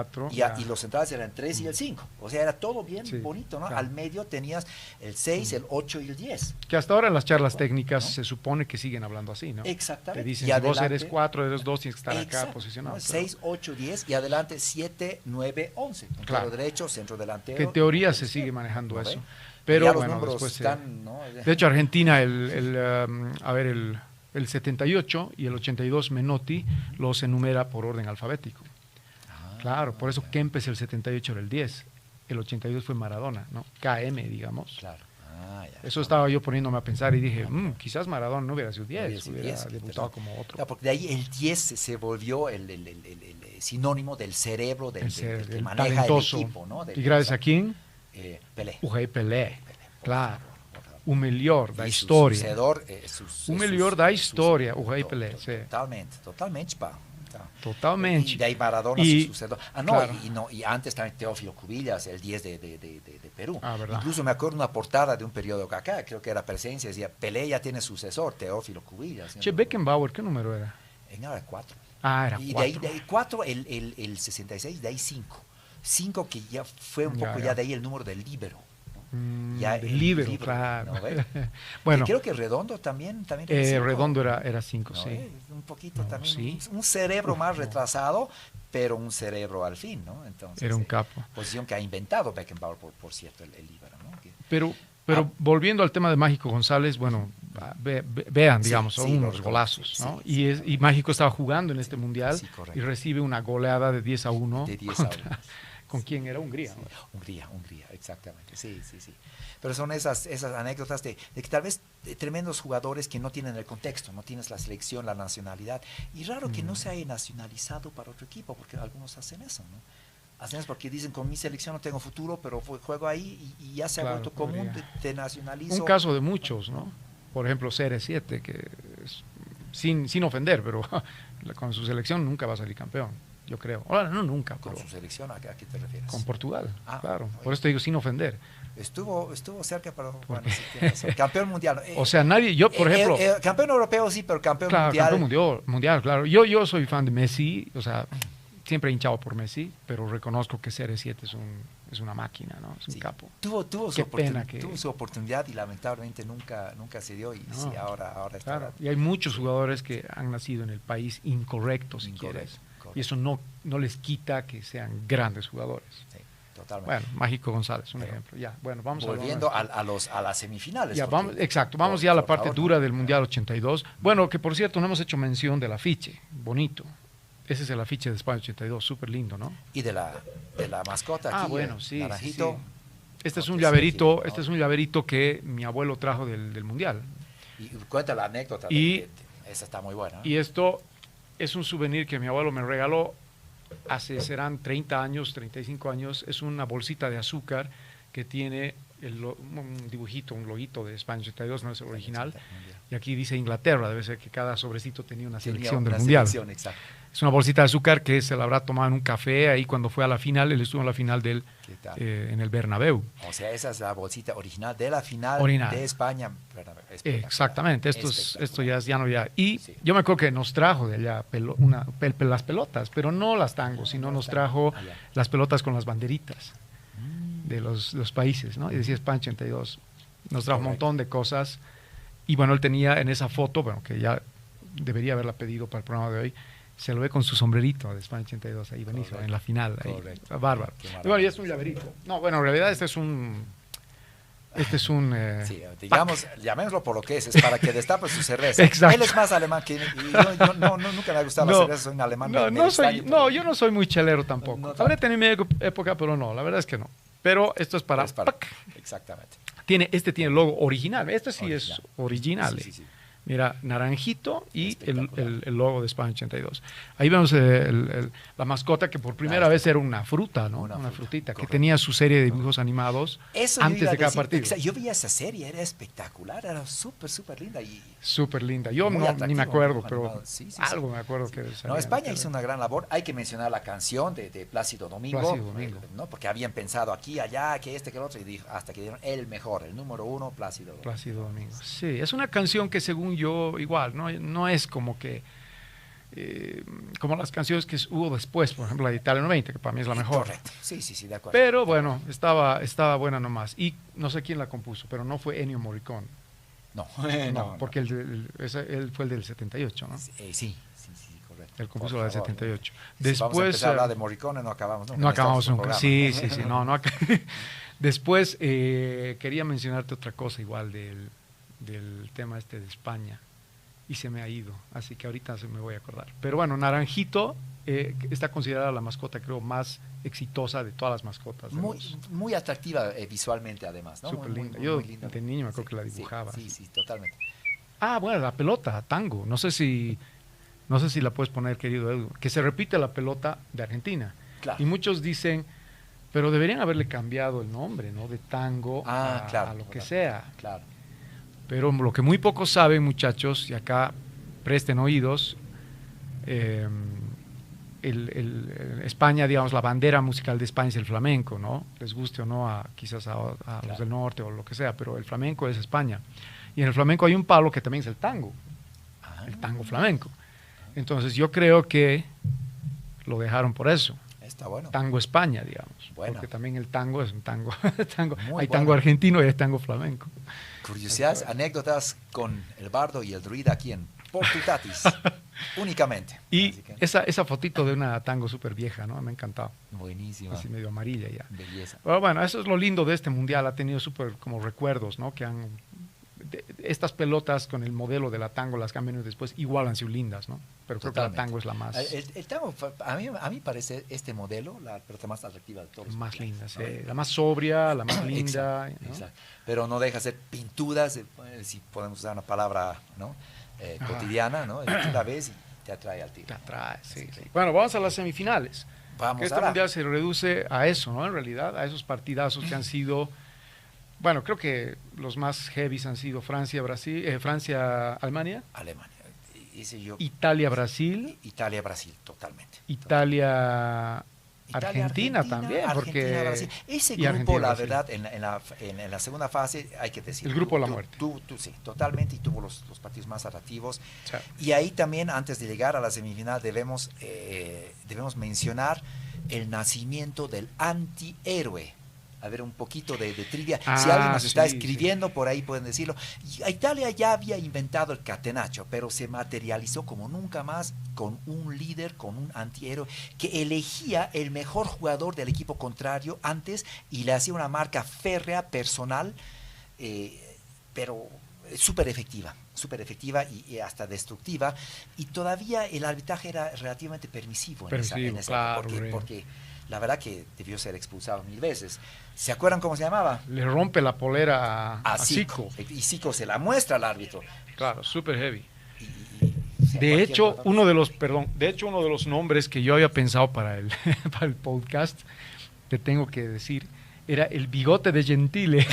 y los centrales eran el 3 y el 5. O sea, era todo bien bonito, ¿no? Claro. Al medio tenías el 6, el 8 y el 10. Que hasta ahora en las charlas técnicas se supone que siguen hablando así, ¿no? Exactamente. Te dicen, si vos eres 4, eres 2, tienes que estar acá posicionado. ¿No? 6, 8, 10 y adelante 7, 9, 11. Claro. Derecho, centro delantero. Que en teoría se sigue manejando eso. Pero bueno, después están, ¿no? De hecho, Argentina, el 78 y el 82 Menotti los enumera por orden alfabético. Claro, por eso Kempes el 78 era el 10, el 82 fue Maradona, ¿no? KM, digamos. Claro. Eso estaba yo poniéndome a pensar y dije, quizás Maradona no hubiera sido 10, hubiera debutado como otro. Claro, porque de ahí el 10 se volvió el sinónimo del cerebro, del que maneja talentoso. El equipo, ¿no? ¿Y gracias a quién? Pelé. Pelé, claro. O melhor da história. O melhor da história, o Rei Pelé. Totalmente, pa. Totalmente. Y de ahí Maradona su sucedor. Claro. Y antes también Teófilo Cubillas, el 10 de Perú. Incluso me acuerdo una portada de un periódico acá, creo que era Presencia, decía, Pelé ya tiene sucesor, Teófilo Cubillas. Che, Beckenbauer, ¿qué número era? Era 4. Era 4. Y de ahí 4, el 66, de ahí 5. 5 que ya fue un poco ya de ahí el número del líbero. Ya el libro, claro. ¿No bueno, creo que Redondo también Redondo era 5, ¿no? sí. Un poquito también. Un cerebro más retrasado, pero un cerebro al fin, ¿no? Entonces, era un capo. Posición que ha inventado Beckenbauer, por cierto, el líbero, ¿no? Pero volviendo al tema de Mágico González, bueno, vean, digamos, son unos golazos, ¿no? Y Mágico estaba jugando en este mundial y recibe una goleada de 10-1. De 10-1. ¿Con quién era? Hungría. ¿No? Hungría, exactamente. Sí. Pero son esas anécdotas de que tal vez tremendos jugadores que no tienen el contexto, no tienes la selección, la nacionalidad. Y raro que no se haya nacionalizado para otro equipo, porque algunos hacen eso, ¿no? Hacen eso porque dicen, con mi selección no tengo futuro, pero juego ahí y ya se ha vuelto común, te nacionalizo. Un caso de muchos, ¿no? Por ejemplo, CR7, que es, sin ofender, pero con su selección nunca va a salir campeón. Yo creo. Ahora, no nunca. ¿Con su selección a qué te refieres? Con Portugal, claro. Por eso te digo, sin ofender. Estuvo cerca, pero bueno, sí, campeón mundial. O sea, nadie, yo por ejemplo... campeón europeo sí, pero campeón mundial. Campeón mundial, claro. Yo soy fan de Messi, o sea, siempre he hinchado por Messi, pero reconozco que CR7 es una máquina, ¿no? Es un capo. Tuvo su oportunidad y lamentablemente nunca se dio y sí, ahora está. Claro. Y hay muchos jugadores que han nacido en el país incorrecto, si quieres. Y eso no les quita que sean grandes jugadores. Sí, totalmente. Bueno, Mágico González, un ejemplo. Ya, bueno, vamos volviendo a las semifinales. Ya, vamos ya a la parte dura del Mundial 82. Bueno, que por cierto no hemos hecho mención del afiche, bonito. Ese es el afiche de España 82, súper lindo, ¿no? Y de la mascota aquí. Bueno, sí. Naranjito. Sí. Este es un llaverito que mi abuelo trajo del Mundial. Y cuenta la anécdota. Esa está muy buena. Y esto es un souvenir que mi abuelo me regaló serán 30 años, 35 años. Es una bolsita de azúcar que tiene un dibujito, un loguito de España 82, no es el original, y aquí dice Inglaterra, debe ser que cada sobrecito tenía una selección del Mundial. Exacto. Es una bolsita de azúcar que se la habrá tomado en un café ahí cuando fue a la final, él estuvo en la final en el Bernabéu. O sea, esa es la bolsita original de la final de España. Exactamente, esto ya no ya. Y yo me acuerdo que nos trajo de allá las pelotas, pero no las tangos, sino nos trajo las pelotas con las banderitas de los países, ¿no? Y decía España 82. Nos trajo un montón de cosas. Y bueno, él tenía en esa foto, bueno, que ya debería haberla pedido para el programa de hoy, se lo ve con su sombrerito de España 82, ahí buenísimo, en la final, ahí, bárbaro. Y bueno, y es un llaverito. No, bueno, en realidad este es un... sí, digamos, llamémoslo por lo que es para que destape su cerveza. Exacto. Él es más alemán que yo, nunca me ha gustado la cerveza, soy un alemán. Yo no soy muy chelero tampoco. Habré tenido mi época, pero no, la verdad es que no. Pero esto es para... Exactamente. Este tiene el logo original, este sí es original. Sí. Mira, naranjito y el logo de España 82. Ahí vemos la mascota que por primera vez era una fruta, ¿no? Una frutita, correcto, que tenía su serie de dibujos animados antes de cada partido. Yo vi esa serie, era espectacular, era súper linda. Súper linda. Yo ni me acuerdo, pero algo me acuerdo que... No, España hizo una gran labor. Hay que mencionar la canción de Plácido Domingo. ¿No? Porque habían pensado aquí, allá, que el otro, y hasta que dieron el mejor, el número 1, Plácido Domingo. Sí, es una canción que según yo igual, no es como que como las canciones que hubo después, por ejemplo la de Italia 90, que para mí es la mejor. Correcto, sí, de acuerdo. Pero bueno, estaba buena nomás. Y no sé quién la compuso, pero no fue Ennio Morricone. No, porque él fue el del 78, ¿no? Sí, correcto. Él compuso la del 78. Después, vamos a empezar a hablar de Morricone, no acabamos nunca. No acabamos nunca, sí, no. Después quería mencionarte otra cosa igual del tema de España y se me ha ido, así que ahorita se me voy a acordar. Pero bueno, Naranjito está considerada la mascota, creo, más exitosa de todas las mascotas. Muy atractiva visualmente, además, ¿no? Súper linda. Yo de niño me acuerdo que la dibujaba. Sí, totalmente. Bueno, la pelota, tango. No sé si la puedes poner, querido Edu, que se repite la pelota de Argentina. Claro. Y muchos dicen, pero deberían haberle cambiado el nombre, ¿no? De tango a lo que sea. Claro. Pero lo que muy pocos saben, muchachos, y acá presten oídos, España, digamos, la bandera musical de España es el flamenco, ¿no? Les guste o no quizás a los del norte o lo que sea, pero el flamenco es España. Y en el flamenco hay un palo que también es el tango flamenco. Entonces yo creo que lo dejaron por eso. Está bueno. Tango España, digamos. Bueno. Porque también el tango es un tango. Hay tango argentino y hay tango flamenco. Curiosidades, anécdotas con el bardo y el druida aquí en Portutatis, únicamente. Y esa fotito de una tango súper vieja, ¿no? Me ha encantado. Buenísima. Así medio amarilla ya. Belleza. Pero bueno, eso es lo lindo de este mundial. Ha tenido súper como recuerdos, ¿no? Que estas pelotas con el modelo de la tango, las cambian después, igual han sido lindas, ¿no? Pero creo que la tango es la más... El tango, a mí parece este modelo la pelota más atractiva de todos. Más linda, sí. La más sobria, la más linda. Exacto, ¿no? Exacto. Pero no deja de ser pinturas, si podemos usar una palabra, ¿no? Cotidiana, ¿no? Tú la ves y te atrae al tiro. Te atrae, sí. Bueno, vamos a las semifinales. Este mundial se reduce a eso, ¿no? En realidad, a esos partidazos que han sido... Bueno, creo que los más heavies han sido Francia-Alemania. Italia-Brasil. Italia-Brasil, totalmente. Italia-Argentina también. Brasil. Ese grupo, la verdad, en la segunda fase, hay que decir. El grupo de la muerte. Sí, totalmente, y tuvo los partidos más atractivos. Sí. Y ahí también, antes de llegar a la semifinal, debemos mencionar el nacimiento del antihéroe. A ver, un poquito de trivia. Si alguien nos está escribiendo, por ahí pueden decirlo. Italia ya había inventado el catenaccio, pero se materializó como nunca más con un líder, con un antihéroe, que elegía el mejor jugador del equipo contrario antes y le hacía una marca férrea, personal, pero súper efectiva y hasta destructiva. Y todavía el arbitraje era relativamente permisivo en esa claro, porque la verdad que debió ser expulsado 1000 veces. ¿Se acuerdan cómo se llamaba? Le rompe la polera a Zico. Y Zico se la muestra al árbitro. Claro, súper heavy. De hecho, uno de los nombres que yo había pensado para el podcast, te tengo que decir, era el bigote de Gentile.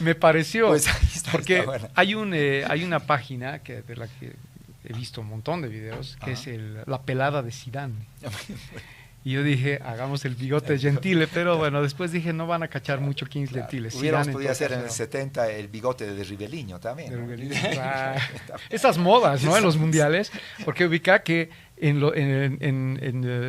Me pareció, pues porque bueno. hay una página de la que he visto un montón de videos, que es la pelada de Zidane. Y yo dije, hagamos el bigote de Gentile, pero bueno, después dije, no van a cachar mucho quién es Gentile. Hubiéramos podido hacer en el 70 el bigote de Riveliño también. ¿no? Esas modas, ¿no? En los mundiales, porque ubica que en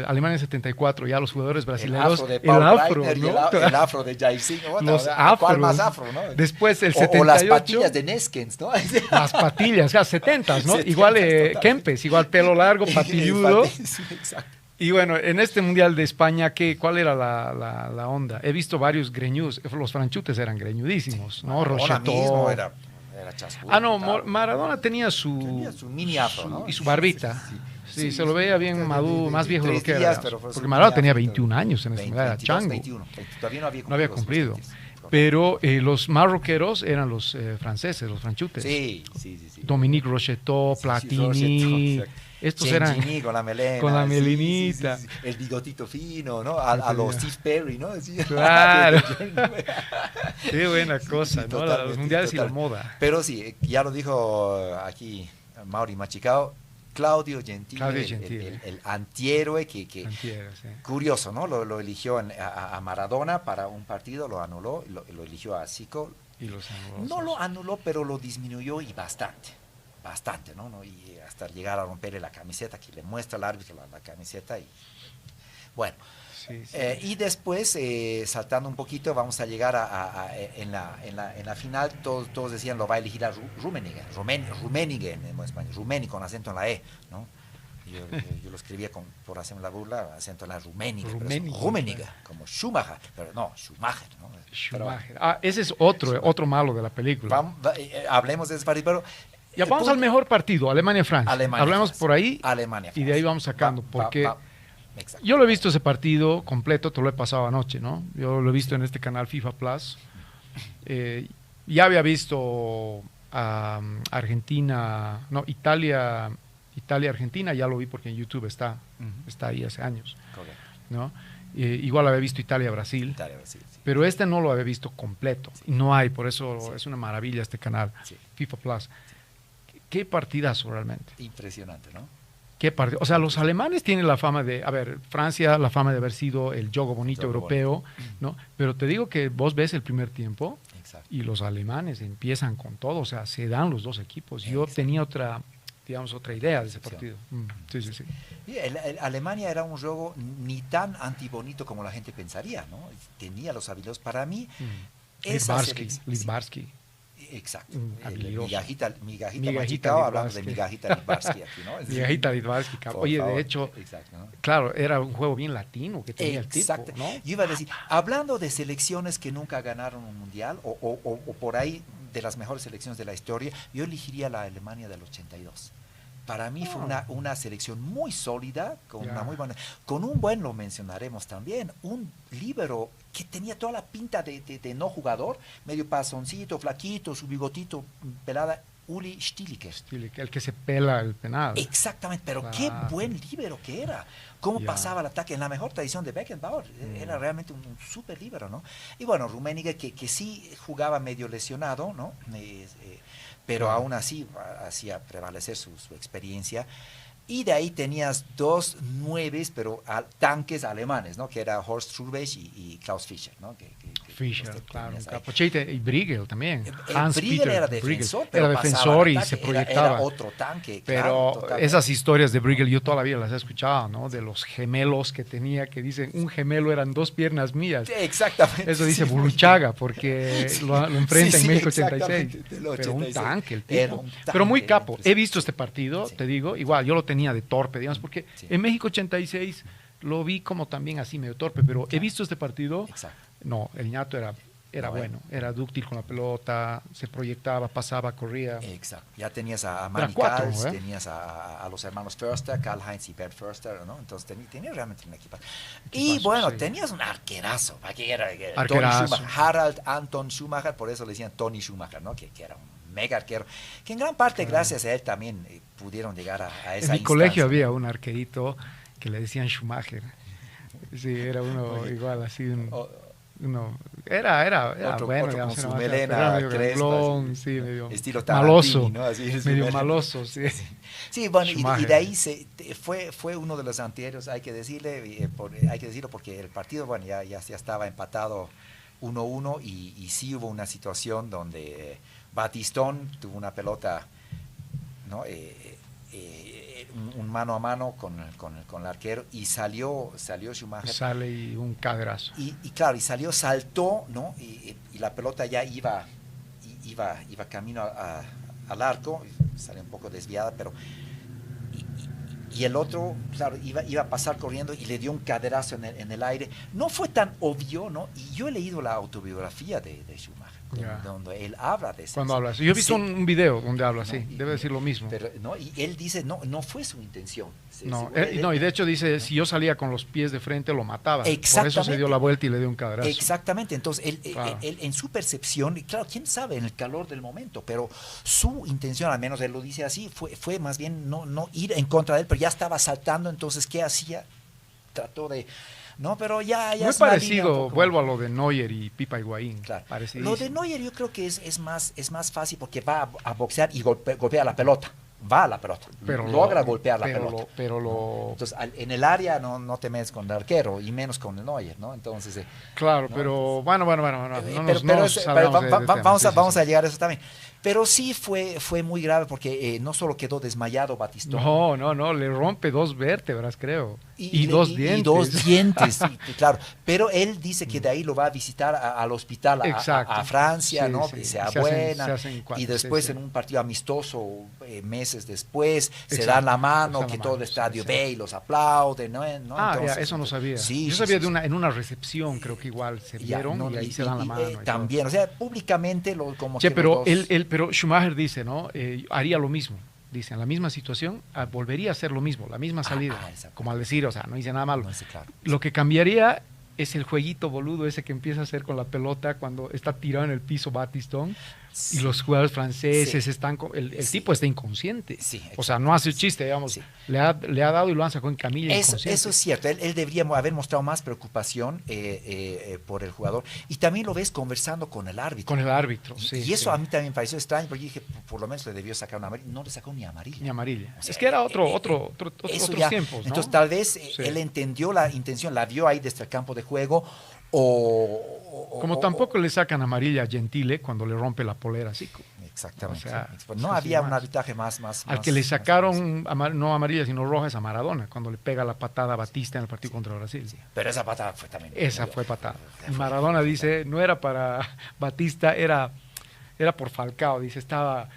Alemania 74 ya los jugadores brasileños, el afro, el afro de Jairzinho, los afros, ¿cuál más afro, no? Después el 78, o las patillas de Neskens, ¿no? Las patillas, ya 70s, ¿no? 70s, igual Kempes, igual pelo largo, patilludo. Sí, exacto. Y bueno, en este Mundial de España, ¿cuál era la onda? He visto varios greñudos, los franchutes eran greñudísimos, ¿no? Rocheteau era chascudo. No, Maradona tenía su mini afro, ¿no? Y su barbita. Sí, se lo veía bien maduro, más viejo de lo que era. Porque Maradona tenía 21 años en ese Mundial, era chango. 21, todavía no había cumplido. Pero los más rockeros eran los franceses, los franchutes. Sí. Dominique Rocheteau, Platini. Estos eran con la melena, con la melinita, sí. El bigotito fino, ¿no? A los Steve Perry, ¿no? Sí. Claro. Qué buena cosa, ¿no? Los mundiales y la moda. Pero sí, ya lo dijo aquí Mauri Machicao, Claudio Gentile. El antihéroe Antihéroe, sí. Curioso, ¿no? Lo eligió a Maradona para un partido, lo anuló, lo eligió a Zico. Y los anuló. No lo anuló, pero lo disminuyó y bastante, ¿no? Y hasta llegar a romperle la camiseta, que le muestra al árbitro la camiseta y bueno. Sí. Y después, saltando un poquito, vamos a llegar en la final, todos decían lo va a elegir a Rummenigge en español, Rummenigge con acento en la E, ¿no? Yo lo escribía por hacer la burla, acento en la Rummenigge, como Schumacher, pero no, Schumacher, ¿no? Schumacher. Ese es otro malo de la película. Hablemos de ese partido, pero... Ya vamos al mejor partido, Alemania-Francia. Hablamos por ahí Alemania-Francia. Y de ahí vamos sacando, porque yo lo he visto ese partido completo, te lo he pasado anoche, ¿no? Yo lo he visto en este canal FIFA Plus. Ya había visto Italia-Argentina, ya lo vi porque en YouTube está ahí hace años, ¿no? Igual había visto Italia-Brasil, sí. Pero no lo había visto completo. Sí. No hay, por eso es una maravilla este canal, FIFA Plus. Qué partidazo realmente. Impresionante, ¿no? Qué partido. O sea, los alemanes tienen la fama Francia, la fama de haber sido el juego bonito europeo, ¿no? Pero te digo que vos ves el primer tiempo y los alemanes empiezan con todo, o sea, se dan los dos equipos. Yo tenía otra idea de ese partido. Sí. Y Alemania era un juego ni tan antibonito como la gente pensaría, ¿no? Tenía los habilidades. Para mí, Littbarski. Exacto. Migajita Machicao, hablando de Migajita Littbarski aquí, ¿no? Migajita Littbarski. Oye, de hecho, ¿no? Claro, era un juego bien latino que tenía el tipo, ¿no? Yo iba a decir, hablando de selecciones que nunca ganaron un mundial, o por ahí de las mejores selecciones de la historia, yo elegiría la Alemania del 82. Para mí fue una selección muy sólida, con un buen, lo mencionaremos también, un líbero que tenía toda la pinta de no jugador, medio pasoncito, flaquito, su bigotito pelada, Uli Stielike. El que se pela el penal. Exactamente, pero qué buen líbero que era. Cómo pasaba el ataque, en la mejor tradición de Beckenbauer. Era realmente un súper líbero, ¿no? Y bueno, Rummenigge que sí jugaba medio lesionado, ¿no? Pero aún así hacía prevalecer su experiencia. Y de ahí tenías dos nueves, pero tanques alemanes, ¿no? Que era Horst Strubeck y Klaus Fischer, ¿no? Fischer, claro. Capochete y Briegel también. Briegel era defensor, era defensor y se proyectaba. Era otro tanque. Pero claro, esas historias de Briegel yo toda la vida las he escuchado, ¿no? De los gemelos que tenía, que dicen, un gemelo eran dos piernas mías. Exactamente. Eso dice Burruchaga, porque lo enfrenta en México 86. Pero un tanque el tipo. Pero muy capo. He visto este partido, te digo, igual, yo lo tenía de torpe, digamos, porque en México 86 lo vi como también así medio torpe, pero he visto este partido. No, el ñato era bueno, era dúctil con la pelota, se proyectaba, pasaba, corría. Exacto. Ya tenías a Manny Kals, tenías a los hermanos Förster, Karl-Heinz y Bert Förster, ¿no? Entonces tenías realmente un equipo. Y bueno, tenías un arquerazo, que era Tony Schumacher, Harald Anton Schumacher, por eso le decían Tony Schumacher, ¿no? Que era un mega arquero, que en gran parte gracias a él también pudieron llegar a esa instancia. En mi colegio había un arquerito que le decían Schumacher. Sí, era uno igual, así No, era bueno, otro digamos, con su era melena medio crespa, gamblón, así, sí, medio estilo maloso, Tarantini, ¿no? Así, medio maloso, sí. Sí, bueno, y de ahí fue uno de los anteriores, hay que decirlo porque el partido, bueno, ya estaba empatado 1-1 y sí hubo una situación donde Batistón tuvo una pelota, ¿no? Un mano a mano con el arquero y salió Schumacher. Sale y un cadrazo. Y claro, saltó, ¿no? Y la pelota ya iba camino al arco, salió un poco desviada, pero y el otro, claro, iba a pasar corriendo y le dio un caderazo en el aire. No fue tan obvio, ¿no? Y yo he leído la autobiografía de Schumacher, donde él habla de eso. Cuando habla así. Yo he visto un video donde habla así, debe decir lo mismo. Pero, ¿no? Y él dice, no fue su intención. Y de hecho dice, si yo salía con los pies de frente lo mataba. Por eso se dio la vuelta y le dio un cadrazo. Exactamente, entonces él en su percepción, y claro, quién sabe en el calor del momento, pero su intención, al menos él lo dice así, fue más bien no ir en contra de él, pero ya estaba saltando, entonces ¿qué hacía? Trató de... No, pero ya muy parecido, vuelvo a lo de Neuer y Pipa Higuaín. Claro. Lo de Neuer yo creo que es más fácil porque va a boxear y golpea la pelota. Va a la pelota, pero logra golpear la pelota. Entonces, en el área no te metes con el arquero y menos con el Neuer, ¿no? Entonces, claro, ¿no? Pero bueno, vamos a llegar a eso también. Pero sí fue muy grave porque no solo quedó desmayado Batistón. No, le rompe 2 vértebras, creo. Y 2 dientes. Y 2 dientes, sí, claro. Pero él dice que de ahí lo va a visitar al hospital a Francia, ¿no? Sea buena. Y después en un partido amistoso, meses después, se dan la mano, que todo el estadio ve y los aplaude, ¿no? Entonces, eso no sabía. Yo sabía en una recepción, creo que igual se vieron y ahí se dan la mano. También, o sea, públicamente como que pero Schumacher dice, ¿no? Haría lo mismo. Dice, en la misma situación, volvería a hacer lo mismo, la misma salida. Como al decir, o sea, no hice nada malo. Claro. Lo que cambiaría es el jueguito boludo ese que empieza a hacer con la pelota cuando está tirado en el piso Batistón. Sí. Y los jugadores franceses están... El tipo está inconsciente. Sí, o sea, no hace chiste, digamos. Sí. Le ha dado y lo han sacado en camilla inconsciente. Eso es cierto. Él debería haber mostrado más preocupación por el jugador. Y también lo ves conversando con el árbitro. Con el árbitro, sí. Y eso a mí también me pareció extraño, porque dije, por lo menos le debió sacar una amarilla. No le sacó ni amarilla. Ni amarilla. O sea, es que era otros tiempos, ¿no? Entonces, tal vez él entendió la intención, la vio ahí desde el campo de juego, como tampoco le sacan amarilla a Gentile cuando le rompe la polera así. Exactamente. O sea, no había un arbitraje más. Al que le sacaron no amarilla sino roja es a Maradona, cuando le pega la patada a Batista en el partido contra Brasil. Sí. Pero esa patada fue también. Esa fue patada. Maradona dice, no era para Batista, era por Falcao. Dice, estaba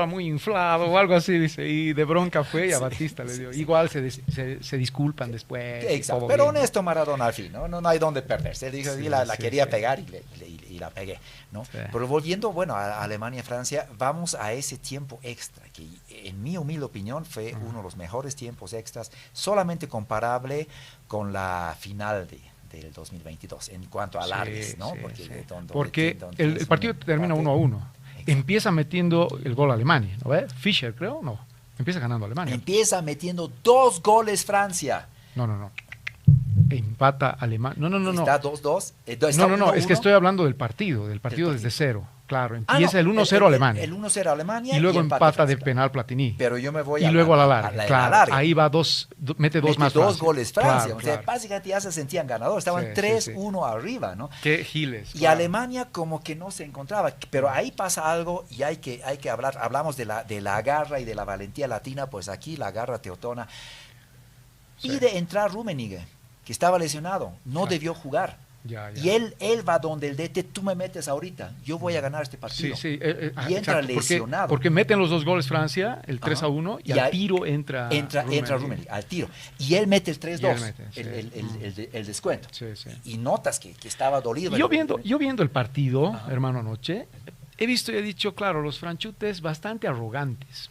muy inflado o algo así, dice, y de bronca fue y a Batista le dio. Igual se disculpan después. Exacto, pero bien, honesto Maradona al fin, no hay dónde perderse. Él dijo, la quería pegar y la pegué, ¿no? Sí. Pero volviendo, a Alemania-Francia, vamos a ese tiempo extra, que en mi humilde opinión fue uno de los mejores tiempos extras, solamente comparable con la final del 2022, en cuanto a alargues, ¿no? Porque el partido termina 1-1. Empieza metiendo el gol a Alemania, ¿no ves? Fischer, creo, no. Empieza ganando Alemania. Empieza metiendo 2 goles Francia. No. Empata Alemania. No. Está 2-2. No, es que estoy hablando del partido desde cero. Claro, empieza el 1-0 Alemania. El 1-0 Alemania. Y luego empata de penal Platini. Pero yo me voy y luego a la larga. Claro, ahí va mete dos más Francia. 2 goles Francia. Claro, o sea, básicamente ya se sentían ganadores. Estaban 3-1 arriba, ¿no? Qué giles. Y Alemania como que no se encontraba. Pero ahí pasa algo y hay que hablar. Hablamos de la garra y de la valentía latina. Pues aquí la garra teutona. Pide entrar Rummenigge, que estaba lesionado. No debió jugar. Ya. Y él va donde el DT, tú me metes ahorita, yo voy a ganar este partido. Sí. Y entra lesionado. Porque meten los 2 goles Francia, el 3-1, y al tiro entra Rummenigge, al tiro. Y él mete el 3-2, el descuento. Sí. Y notas que estaba dolido. Yo viendo el partido, hermano, anoche, he visto y he dicho, claro, los franchutes bastante arrogantes.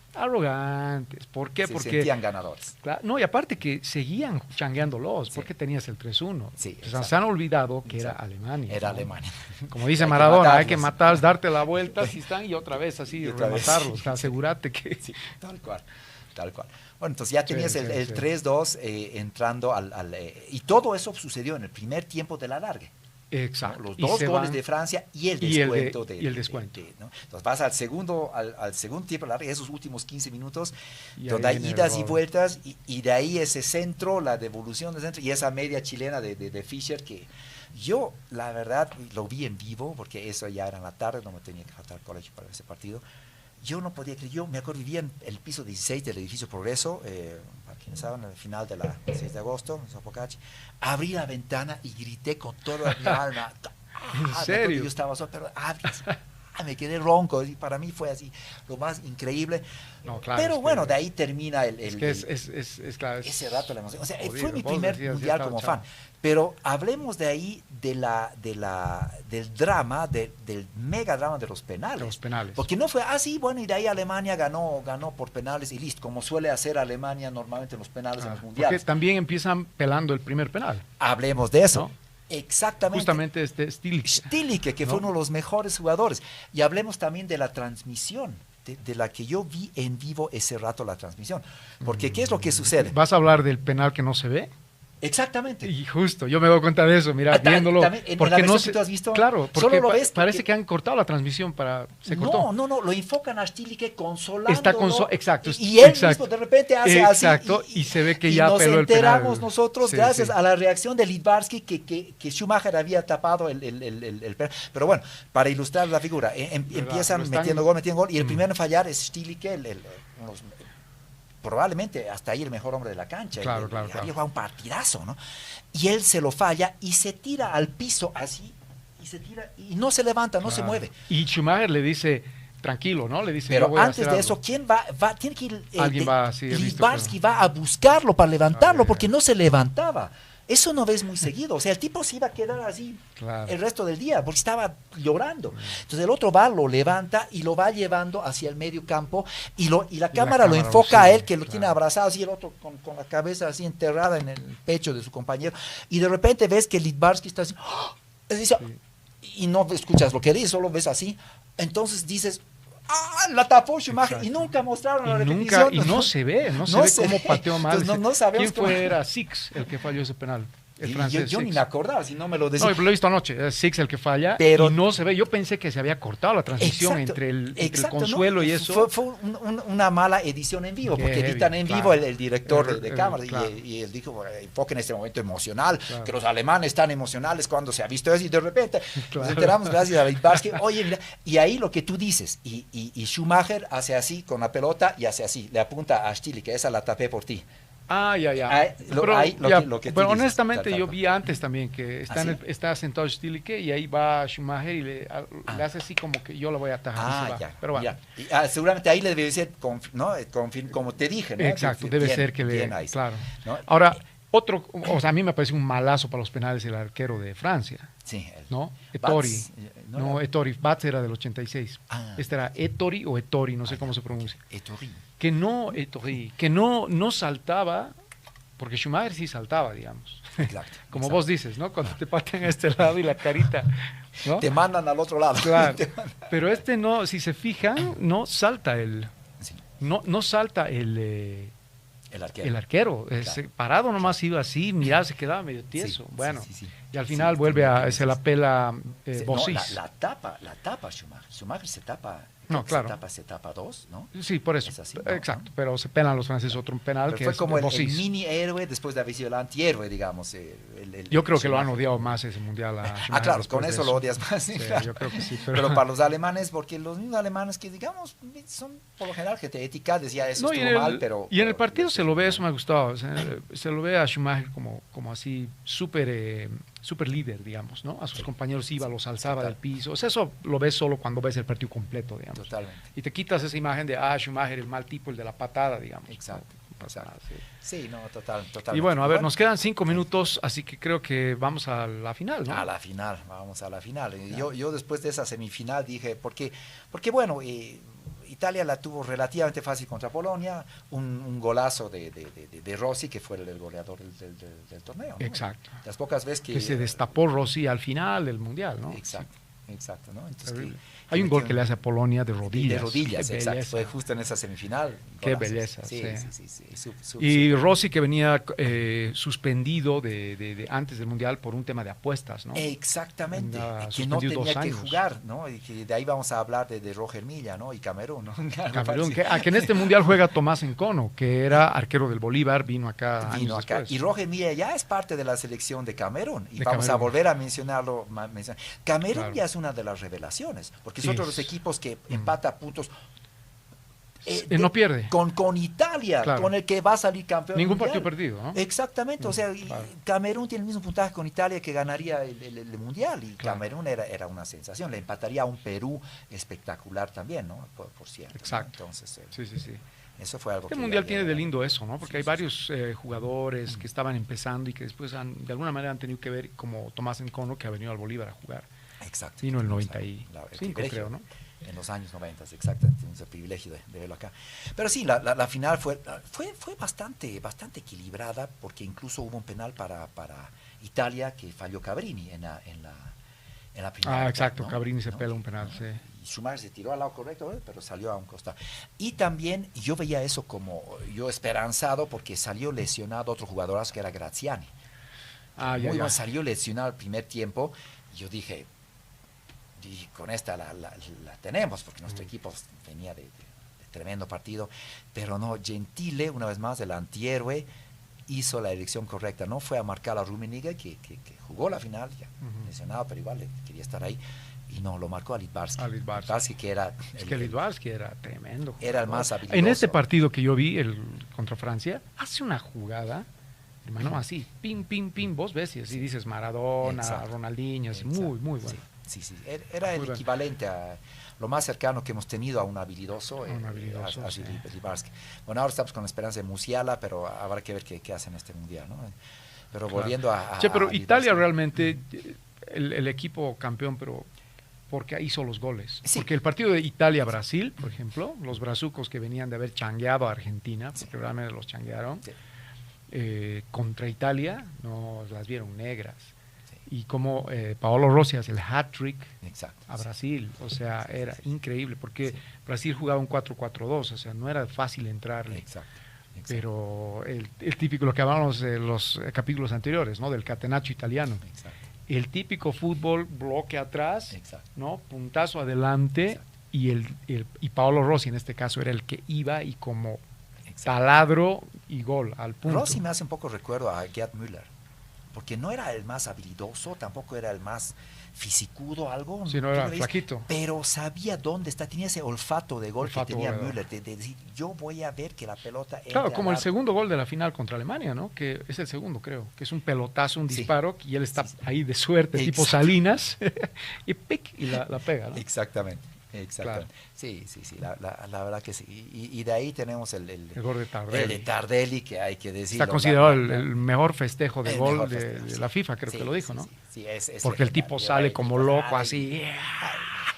¿Por qué? Porque sentían ganadores. Claro, y aparte que seguían changueándolos, porque tenías el 3-1. Sí, se han olvidado que era Alemania. Era Alemania. Como dice Maradona, hay que matar, darte la vuelta, si están, y otra vez así, rematarlos. Asegúrate que... Sí, tal cual. Bueno, entonces ya tenías el 3-2 entrando y todo eso sucedió en el primer tiempo de la larga. Exacto. ¿no? Los dos goles de Francia y el descuento. Y el descuento. ¿no? Entonces vas al segundo tiempo, esos últimos 15 minutos, donde hay idas y vueltas, y de ahí ese centro, la devolución del centro, y esa media chilena de Fischer, que yo, la verdad, lo vi en vivo, porque eso ya era en la tarde, no me tenía que faltar al colegio para ese partido. Yo no podía creer, yo me acuerdo, vivía en el piso 16 del edificio Progreso, para quienes saben, al final de la 6 de agosto, en Sopocachi. Abrí la ventana y grité con toda mi alma. ¿En serio? Yo estaba solo, pero me quedé ronco, y para mí fue así, lo más increíble. No, claro, pero bueno, de ahí termina claro, ese rato la emoción. O sea, jodido, fue mi primer mundial como fan. Pero hablemos de ahí del drama, del mega drama de los penales. De los penales. Porque no fue así, bueno, y de ahí Alemania ganó por penales y listo, como suele hacer Alemania normalmente en los penales en los mundiales. Porque también empiezan pelando el primer penal. Hablemos de eso. ¿No? Exactamente. Justamente Stilicke, que fue uno de los mejores jugadores. Y hablemos también de la transmisión, de la que yo vi en vivo ese rato la transmisión. Porque, ¿qué es lo que sucede? ¿Vas a hablar del penal que no se ve? Exactamente. Y justo, yo me doy cuenta de eso, mira, viéndolo. Porque no se, tú has visto, claro, porque solo lo ves parece que han cortado la transmisión se cortó. No, lo enfocan a Stilicke consolándolo. Está exacto. Y él mismo de repente hace así. Exacto, y se ve que ya peló el penal. Nos enteramos nosotros, gracias a la reacción de Littbarski, que Schumacher había tapado el penal. Pero bueno, para ilustrar la figura, empiezan metiendo gol, y el primero en fallar es Stilicke, probablemente hasta ahí el mejor hombre de la cancha. Claro. Había jugado un partidazo, ¿no? Y él se lo falla y se tira al piso así, y se tira y no se levanta, no se mueve. Y Schumacher le dice, tranquilo, ¿no? Le dice, pero antes de eso, ¿quién va? Tiene que ir. Alguien va, sí, Littbarski va a buscarlo para levantarlo, porque no se levantaba. Eso no ves muy seguido. O sea, el tipo se iba a quedar así el resto del día, porque estaba llorando. Entonces el otro va, lo levanta y lo va llevando hacia el medio campo, y la cámara lo enfoca a él, que lo tiene abrazado así, el otro con la cabeza así enterrada en el pecho de su compañero. Y de repente ves que Littbarski está así, y no escuchas lo que dice, solo ves así. Entonces dices, la tapó Schumacher. Exacto. Y nunca mostraron la repetición. Y no se ve cómo pateó mal. No sabemos quién fue, era Six el que falló ese penal. El francés. Yo ni me acordaba, si no me lo decía. No, pero lo he visto anoche, es Six el que falla, pero y no se ve. Yo pensé que se había cortado la transmisión entre el Consuelo, ¿no? Y eso. Fue una mala edición en vivo, porque editan en vivo el director de cámara, y él dijo, enfoque en este momento emocional, que los alemanes están emocionales cuando se ha visto eso, y de repente nos enteramos gracias a Littbarski, oye, mira, y ahí lo que tú dices, y Schumacher hace así con la pelota y hace así, le apunta a Stilicke, que esa la tapé por ti. Ya. Pero honestamente yo vi antes también que está sentado Stilicke y ahí va Schumacher y le hace así como que yo lo voy a atajar. Pero bueno. Seguramente ahí le debe ser, como te dije, ¿no? Exacto, debe ser que le... Ahí, claro. ¿no? Ahora, a mí me parece un malazo para los penales el arquero de Francia. Sí. ¿No? Ettori. Ettori. Batz era del 86. Este era Ettori o Ettori, no sé cómo se pronuncia. Ettori. Que no saltaba, porque Schumacher sí saltaba, digamos. Exacto. Como vos dices, ¿no? Cuando te patean a este lado y la carita, ¿no? Te mandan al otro lado. Claro. Pero no, si se fijan, no salta no salta el arquero. Claro. Parado nomás iba así, miraba, se quedaba medio tieso. Bueno, y al final se la pela Bossis. La tapa Schumacher. Schumacher se tapa. No, claro. Se tapa dos, ¿no? Sí, por eso. Así, ¿no? Exacto, pero se pelan los franceses otro penal. Pero que fue como el mini héroe después de haber sido el antihéroe, digamos. Yo creo que lo han odiado más ese mundial a Schumacher. Claro, con eso lo odias más. Sí, claro. yo creo que sí. Pero para los alemanes, porque los mismos alemanes que, digamos, son por lo general gente ética, decía eso estuvo mal, pero... Y en el partido se lo ve, eso me ha gustado, se lo ve a Schumacher como así súper líder, digamos, ¿no? A sus compañeros iba, los alzaba del piso. O sea, eso lo ves solo cuando ves el partido completo, digamos. Totalmente. Y te quitas esa imagen de, Schumacher, el mal tipo, el de la patada, digamos. Exacto. No pasa nada, sí, no, totalmente. Y bueno, a ver, nos quedan 5 minutos, así que creo que vamos a la final, ¿no? Vamos a la final. Yo después de esa semifinal dije, porque bueno, Italia la tuvo relativamente fácil contra Polonia, un golazo de Rossi, que fue el goleador del torneo, ¿no? Exacto. Las pocas veces que se destapó Rossi al final del Mundial, ¿no? Exacto. exacto, ¿no? Entonces, hay un gol que le hace a Polonia de rodillas. De rodillas, exacto. Fue justo en esa semifinal. Qué belleza. Sí. Y Rossi, que venía suspendido de antes del Mundial por un tema de apuestas, ¿no? Exactamente. Que no tenía que jugar, ¿no? Y que de ahí vamos a hablar de Roger Milla, ¿no? Y Camerún, ¿no? Camerún, que en este Mundial juega Tomás Encono, que era arquero del Bolívar, vino acá. Y Roger Milla ya es parte de la selección de Camerún. Y vamos a volver a mencionarlo. Camerún ya es una de las revelaciones, porque es otro de los equipos que empata puntos. No pierde. Con Italia, claro, con el que va a salir campeón. Ningún partido perdido, ¿no? Exactamente, o sea, claro, Camerún tiene el mismo puntaje con Italia que ganaría el Mundial, y claro, Camerún era una sensación, le empataría a un Perú espectacular también, ¿no? Por cierto. Exacto. ¿No? Entonces, sí. Eso fue algo el Mundial tiene de lindo eso, ¿no? Porque hay varios jugadores que estaban empezando y que después de alguna manera han tenido que ver, como Tomás Encono, que ha venido al Bolívar a jugar. Exacto. Vino en el 95, creo, ¿no? En los años 90, exactamente, tenemos el privilegio de verlo acá. Pero sí, la final fue bastante equilibrada, porque incluso hubo un penal para Italia que falló Cabrini en la primera. Exacto, ¿no? Cabrini se pela un penal, sí. Y Schumacher se tiró al lado correcto, pero salió a un costado. Y también yo veía eso como yo esperanzado, porque salió lesionado otro jugadorazo que era Graziani. Salió lesionado al primer tiempo, y yo dije, y con esta la tenemos, porque nuestro equipo venía de tremendo partido, pero no, Gentile, una vez más, el antihéroe, hizo la elección correcta, no fue a marcar a Rummenigge, que jugó la final, ya lesionado, pero igual quería estar ahí, y no, lo marcó a Littbarski. Littbarski, que era... Littbarski era tremendo. Era el más habilidoso. En este partido que yo vi, contra Francia, hace una jugada, hermano, así, pim, vos ves, y así dices Maradona, exacto, Ronaldinho, así, muy bueno. Sí, era el equivalente a lo más cercano que hemos tenido a un habilidoso, sí. Littbarski. Bueno, ahora estamos con la esperanza de Musiala, pero habrá que ver qué hace en este Mundial, ¿no? Pero claro, volviendo pero Italia realmente, el equipo campeón, pero porque hizo los goles. Sí. Porque el partido de Italia-Brasil, por ejemplo, los brazucos que venían de haber changueado a Argentina, porque realmente los changuearon, contra Italia, no las vieron negras. Y como Paolo Rossi hace el hat-trick a Brasil, o sea, era increíble, porque Brasil jugaba un 4-4-2, o sea, no era fácil entrarle. Exacto. Pero el típico, lo que hablábamos en los capítulos anteriores, ¿no? Del catenaccio italiano. Exacto. El típico fútbol, bloque atrás, ¿no? Puntazo adelante, y Paolo Rossi en este caso era el que iba y como taladro y gol al punto. Rossi me hace un poco recuerdo a Gerd Müller, porque no era el más habilidoso, tampoco era el más fisicudo, algo. Sí, no era flaquito. Pero sabía dónde está, tenía ese olfato de gol que tenía Müller, de decir, yo voy a ver que la pelota... Claro, como el segundo gol de la final contra Alemania, ¿no? Que es el segundo, creo, que es un pelotazo, un disparo, y él está ahí de suerte, tipo Salinas, y ¡pic! Y la pega, ¿no? Exactamente. Claro. Sí, la verdad que sí. Y de ahí tenemos el gol de Tardelli. El de Tardelli, que hay que decirlo. Está considerado el mejor festejo de gol de la FIFA, creo que lo dijo, ¿no? Sí, porque el tipo sale como loco, así.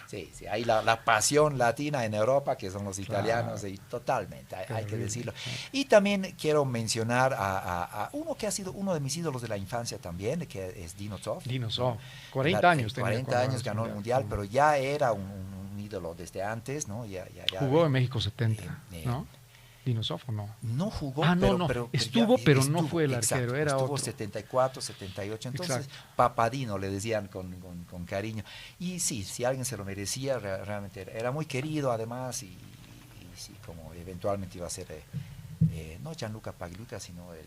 Sí, hay la pasión latina en Europa, que son los italianos, y totalmente, hay que decirlo. Y también quiero mencionar a uno que ha sido uno de mis ídolos de la infancia también, que es Dino Zoff. 40 años tenía. 40 años ganó el Mundial, pero ya era un ídolo desde antes, ¿no? Ya jugó en México 70, ¿no? Dino Zoff, ¿o no? No jugó, pero estuvo, pero no fue el arquero, era estuvo otro. 74, 78, entonces Papadino le decían con cariño. Y sí, si alguien se lo merecía, realmente era muy querido además, y sí, como eventualmente iba a ser, no Gianluca Pagliuca, sino el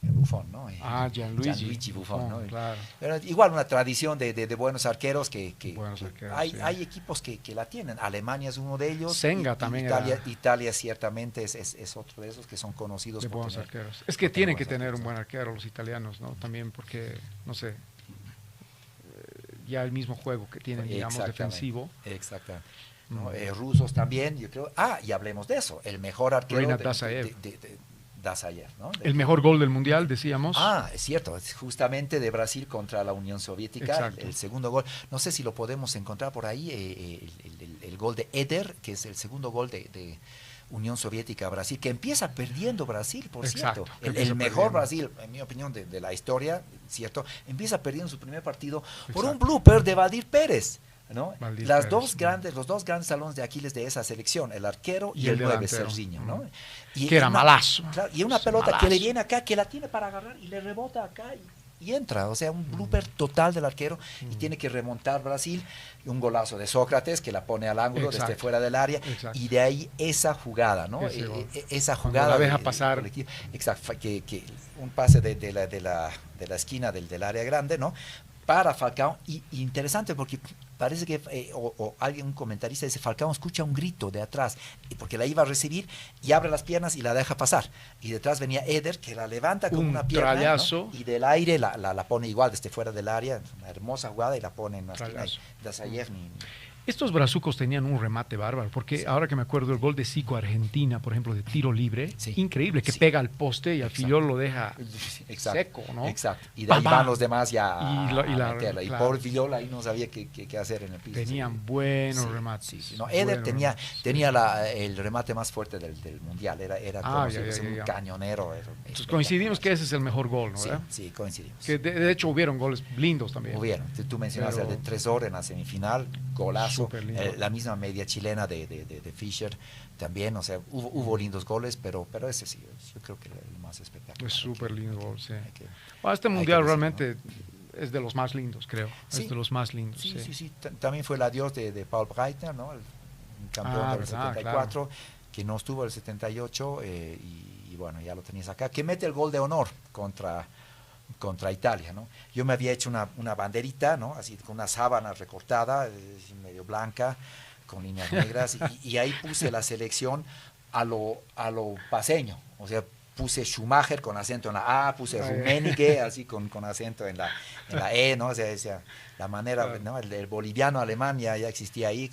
Buffon, ¿no? Gianluigi Buffon, ¿no? Claro. Pero igual una tradición de buenos arqueros que buenos arqueros, hay equipos que la tienen. Alemania es uno de ellos. Senga también Italia ciertamente es otro de esos que son conocidos de buenos arqueros. Es que tienen que tener un buen arquero los italianos, ¿no? También porque, no sé, ya el mismo juego que tienen, digamos, defensivo. Exactamente. ¿No? Rusos también, yo creo. Y hablemos de eso. El mejor arquero Dazayev, ¿no? El mejor gol del Mundial, decíamos. Es cierto, es justamente de Brasil contra la Unión Soviética, el segundo gol. No sé si lo podemos encontrar por ahí, el gol de Eder, que es el segundo gol de Unión Soviética a Brasil, que empieza perdiendo Brasil, por Exacto, cierto. El mejor Brasil, en mi opinión, de la historia, ¿cierto? Empieza perdiendo su primer partido por un blooper de Valdir Pérez, ¿no? Los dos grandes salones de Aquiles de esa selección, el arquero y el 9, Serginho, ¿no? Que era malazo. Claro, y una pelota que le viene acá, que la tiene para agarrar y le rebota acá y entra, o sea, un blooper total del arquero y tiene que remontar Brasil, y un golazo de Sócrates que la pone al ángulo desde fuera del área, y de ahí esa jugada, ¿no? Esa jugada la deja pasar. Exacto, que un pase de la esquina del área grande, ¿no? Para Falcao, y interesante porque parece que un comentarista dice, Falcao escucha un grito de atrás, porque la iba a recibir y abre las piernas y la deja pasar, y detrás venía Eder que la levanta con una pierna, ¿no? Y del aire la pone igual desde fuera del área, una hermosa jugada, y la pone en la esquina. Dazayev Estos brazucos tenían un remate bárbaro, porque ahora que me acuerdo el gol de Zico Argentina, por ejemplo, de tiro libre, increíble, que pega al poste y al Fillol lo deja seco, ¿no? Exacto. Y de ahí van los demás ya a meterla. Y por Fillol ahí no sabía qué hacer en el piso. Tenían buenos remates. No, Eder tenía el remate más fuerte del Mundial, era un cañonero. Entonces coincidimos que ese es el mejor gol, ¿no? Sí, coincidimos. Que de hecho hubieron goles lindos también. Tú mencionaste el de Tresor en la semifinal, golazo. La misma media chilena de Fischer también, o sea, hubo lindos goles, pero ese sí, yo creo que el más espectacular. Es súper lindo gol, sí. Este mundial realmente es de los más lindos, creo. Es de los más lindos. Sí. También fue el adiós de Paul Breitner, ¿no? El campeón del 74, que no estuvo el 78, y bueno, ya lo tenías acá, que mete el gol de honor contra Italia, ¿no? Yo me había hecho una banderita, ¿no? Así con una sábana recortada, medio blanca, con líneas negras, y ahí puse la selección a lo paseño, o sea, puse Schumacher con acento en la A, puse Rummenigge así con acento en la E, ¿no? O sea, la manera, ¿no? El boliviano alemán ya existía ahí,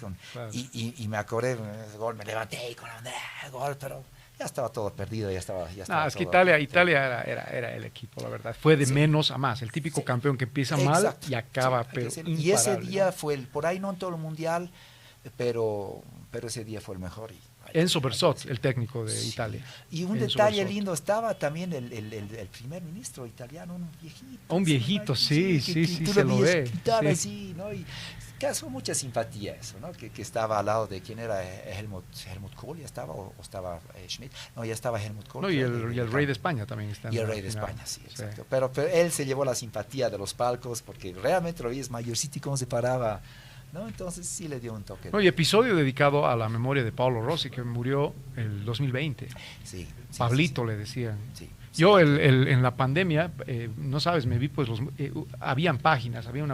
y me acordé ese gol, me levanté y con la bandera, gol, pero ya estaba todo perdido, ya estaba es que Italia era el equipo, la verdad. Fue de menos a más. El típico campeón que empieza mal y acaba, pero y ese día fue por ahí no en todo el mundial, pero ese día fue el mejor. Enzo Bersot, el técnico de Italia. Y un detalle lindo, estaba también el primer ministro italiano, un viejito. Un viejito, sí, se lo ve. Así, ¿no? Y causó mucha simpatía eso, ¿no? Que estaba al lado de quién era Helmut Kohl, ya estaba, o estaba Schmidt. No, ya estaba Helmut Kohl. No, y el rey de España también está. Y el rey de España, sí, exacto. Pero él se llevó la simpatía de los palcos, porque realmente lo vi, es mayorcito, cómo se paraba, ¿no? Entonces sí le dio un toque. No, y episodio dedicado a la memoria de Paolo Rossi, que murió el 2020. Pablito le decían. Yo en la pandemia, no sabes, me vi pues había una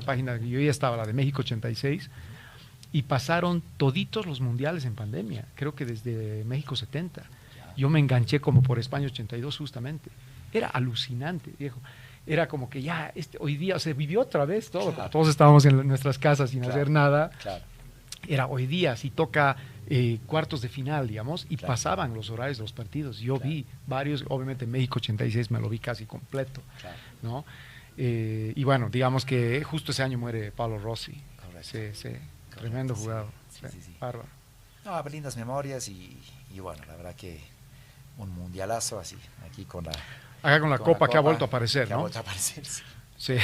página, yo ya estaba, la de México 86, y pasaron toditos los mundiales en pandemia, creo que desde México 70. Yo me enganché como por España 82 justamente. Era alucinante, viejo. Era como que ya, hoy día se vivió otra vez todo, todos estábamos en nuestras casas sin hacer nada. Era hoy día, si toca cuartos de final, digamos, y pasaban los horarios de los partidos. Yo vi varios, obviamente México 86 me lo vi casi completo, ¿no? Y bueno, digamos que justo ese año muere Paolo Rossi. Tremendo jugador. Bárbaro. No, lindas memorias y bueno, la verdad que un mundialazo así, aquí con la... Acá con la copa que ha vuelto a aparecer, ¿no? Ha vuelto a aparecer, sí.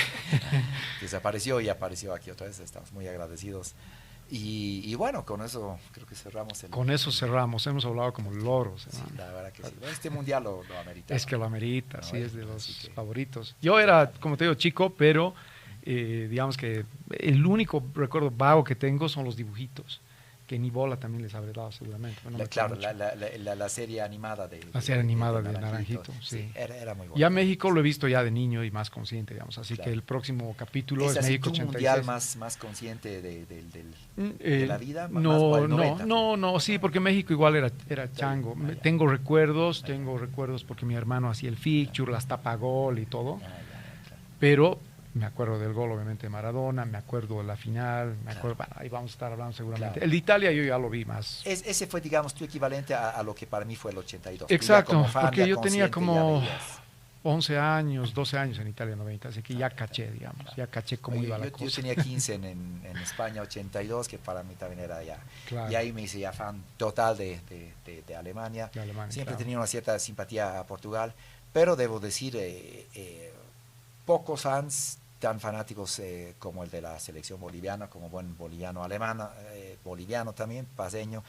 Desapareció y apareció aquí otra vez, estamos muy agradecidos. Y bueno, con eso creo que cerramos. Con eso cerramos, hemos hablado como loros. Sí, la verdad que sí. Este mundial lo amerita. Es que lo amerita, sí, es de los favoritos. Yo era, como te digo, chico, pero digamos que el único recuerdo vago que tengo son los dibujitos, que ni bola también les habré dado seguramente. No la serie animada de Naranjito, sí. Era muy buena. Ya México lo he visto ya de niño y más consciente, digamos, así que el próximo capítulo es México 86. Mundial más consciente de la vida? No, sí, porque México igual era chango. Tengo recuerdos porque mi hermano hacía el fixture, las tapagol y todo, pero me acuerdo del gol, obviamente, de Maradona, me acuerdo de la final, bueno, ahí vamos a estar hablando seguramente. El de Italia yo ya lo vi más. Ese fue, digamos, tu equivalente a lo que para mí fue el 82. Exacto, porque yo tenía como 11 años, 12 años en Italia 90, así que ya caché, digamos, ya caché cómo iba la cosa. Yo tenía 15 en España 82, que para mí también era ya. Claro. Y ahí me hice ya fan total de Alemania. Siempre he tenido una cierta simpatía a Portugal, pero debo decir, pocos fans tan fanáticos como el de la selección boliviana, como buen boliviano alemán, boliviano también, paseño,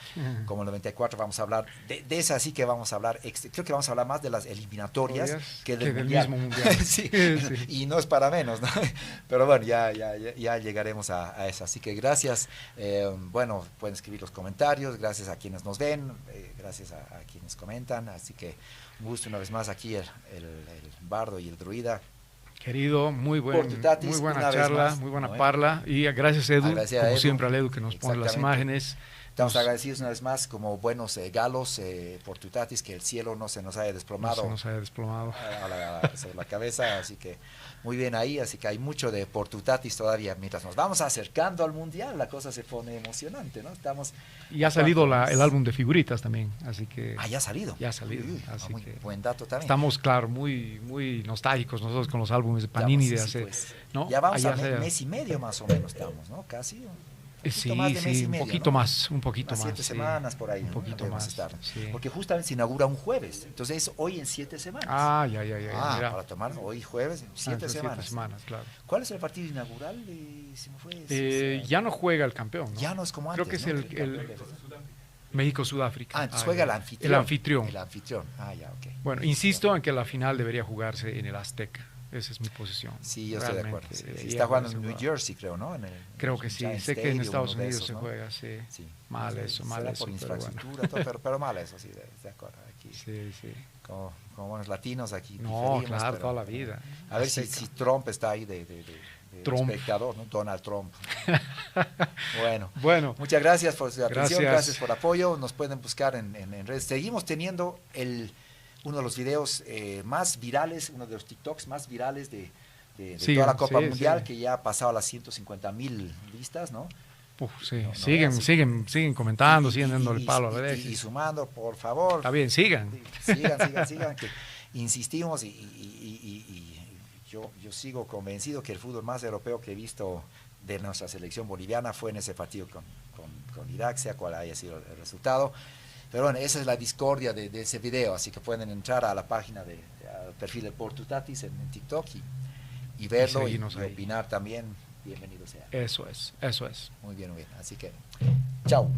como el 94. Vamos a hablar de esa, sí que vamos a hablar, creo que vamos a hablar más de las eliminatorias que del mundial. Mismo mundial. Sí, sí. Y no es para menos, ¿no? Pero bueno, ya llegaremos a eso. Así que gracias. Bueno, pueden escribir los comentarios, gracias a quienes nos ven, gracias a quienes comentan. Así que un gusto una vez más aquí el Bardo y el Druida. Querido, muy buena charla, muy buena parla, y gracias Edu, como Edu, siempre al Edu que nos pone las imágenes. Estamos agradecidos una vez más como buenos galos por Tutatis, que el cielo no se nos haya desplomado, sobre la cabeza, así que muy bien ahí, así que hay mucho de por Tutatis todavía. Mientras nos vamos acercando al Mundial, la cosa se pone emocionante, ¿no? Y ha salido el álbum de figuritas también, así que... Ah, ya ha salido. Ya ha salido, así muy que... Buen dato también. Estamos, claro, muy nostálgicos nosotros con los álbumes de Panini de hacer, pues, ¿no? Ya vamos a mes y medio más o menos estamos, ¿no? Casi... Sí, un poquito más, un poquito más. 7 semanas por ahí. Un poquito más. Estar. Sí. Porque justamente se inaugura un jueves, entonces es hoy en 7 semanas. Ya. Mira. Para tomar hoy jueves, 7 semanas. 7 semanas, claro. ¿Cuál es el partido inaugural? Si me fue, ya no juega el campeón, ¿no? Ya no es como antes. Creo que es el México-Sudáfrica. Entonces juega el anfitrión. El anfitrión. Ya, ok. Bueno, insisto en que la final debería jugarse en el Azteca. Esa es mi posición. Sí, yo estoy de acuerdo. Sí. Está jugando en New Jersey, creo, ¿no? Creo que sí. Sé que en Estados Unidos se juega, sí. Mal eso. Por infraestructura, pero mal eso, sí, de acuerdo. Aquí, sí. Como buenos latinos aquí. No, claro, toda la vida. A ver si Trump está ahí de espectador, ¿no? Donald Trump. Bueno, muchas gracias por su atención, gracias por el apoyo. Nos pueden buscar en redes. Seguimos teniendo uno de los videos más virales, uno de los TikToks más virales de toda la Copa Mundial, que ya ha pasado a las 150,000 vistas, ¿no? Siguen comentando, siguen dando el palo a la vez. Y sumando, por favor. Está bien, sigan, que insistimos y yo sigo convencido que el fútbol más europeo que he visto de nuestra selección boliviana fue en ese partido con Irak, sea cual haya sido el resultado. Pero bueno, esa es la discordia de ese video, así que pueden entrar a la página al perfil de Por Tutatis en TikTok y verlo y opinar también. Bienvenido sea. Eso es. Muy bien. Así que, chao.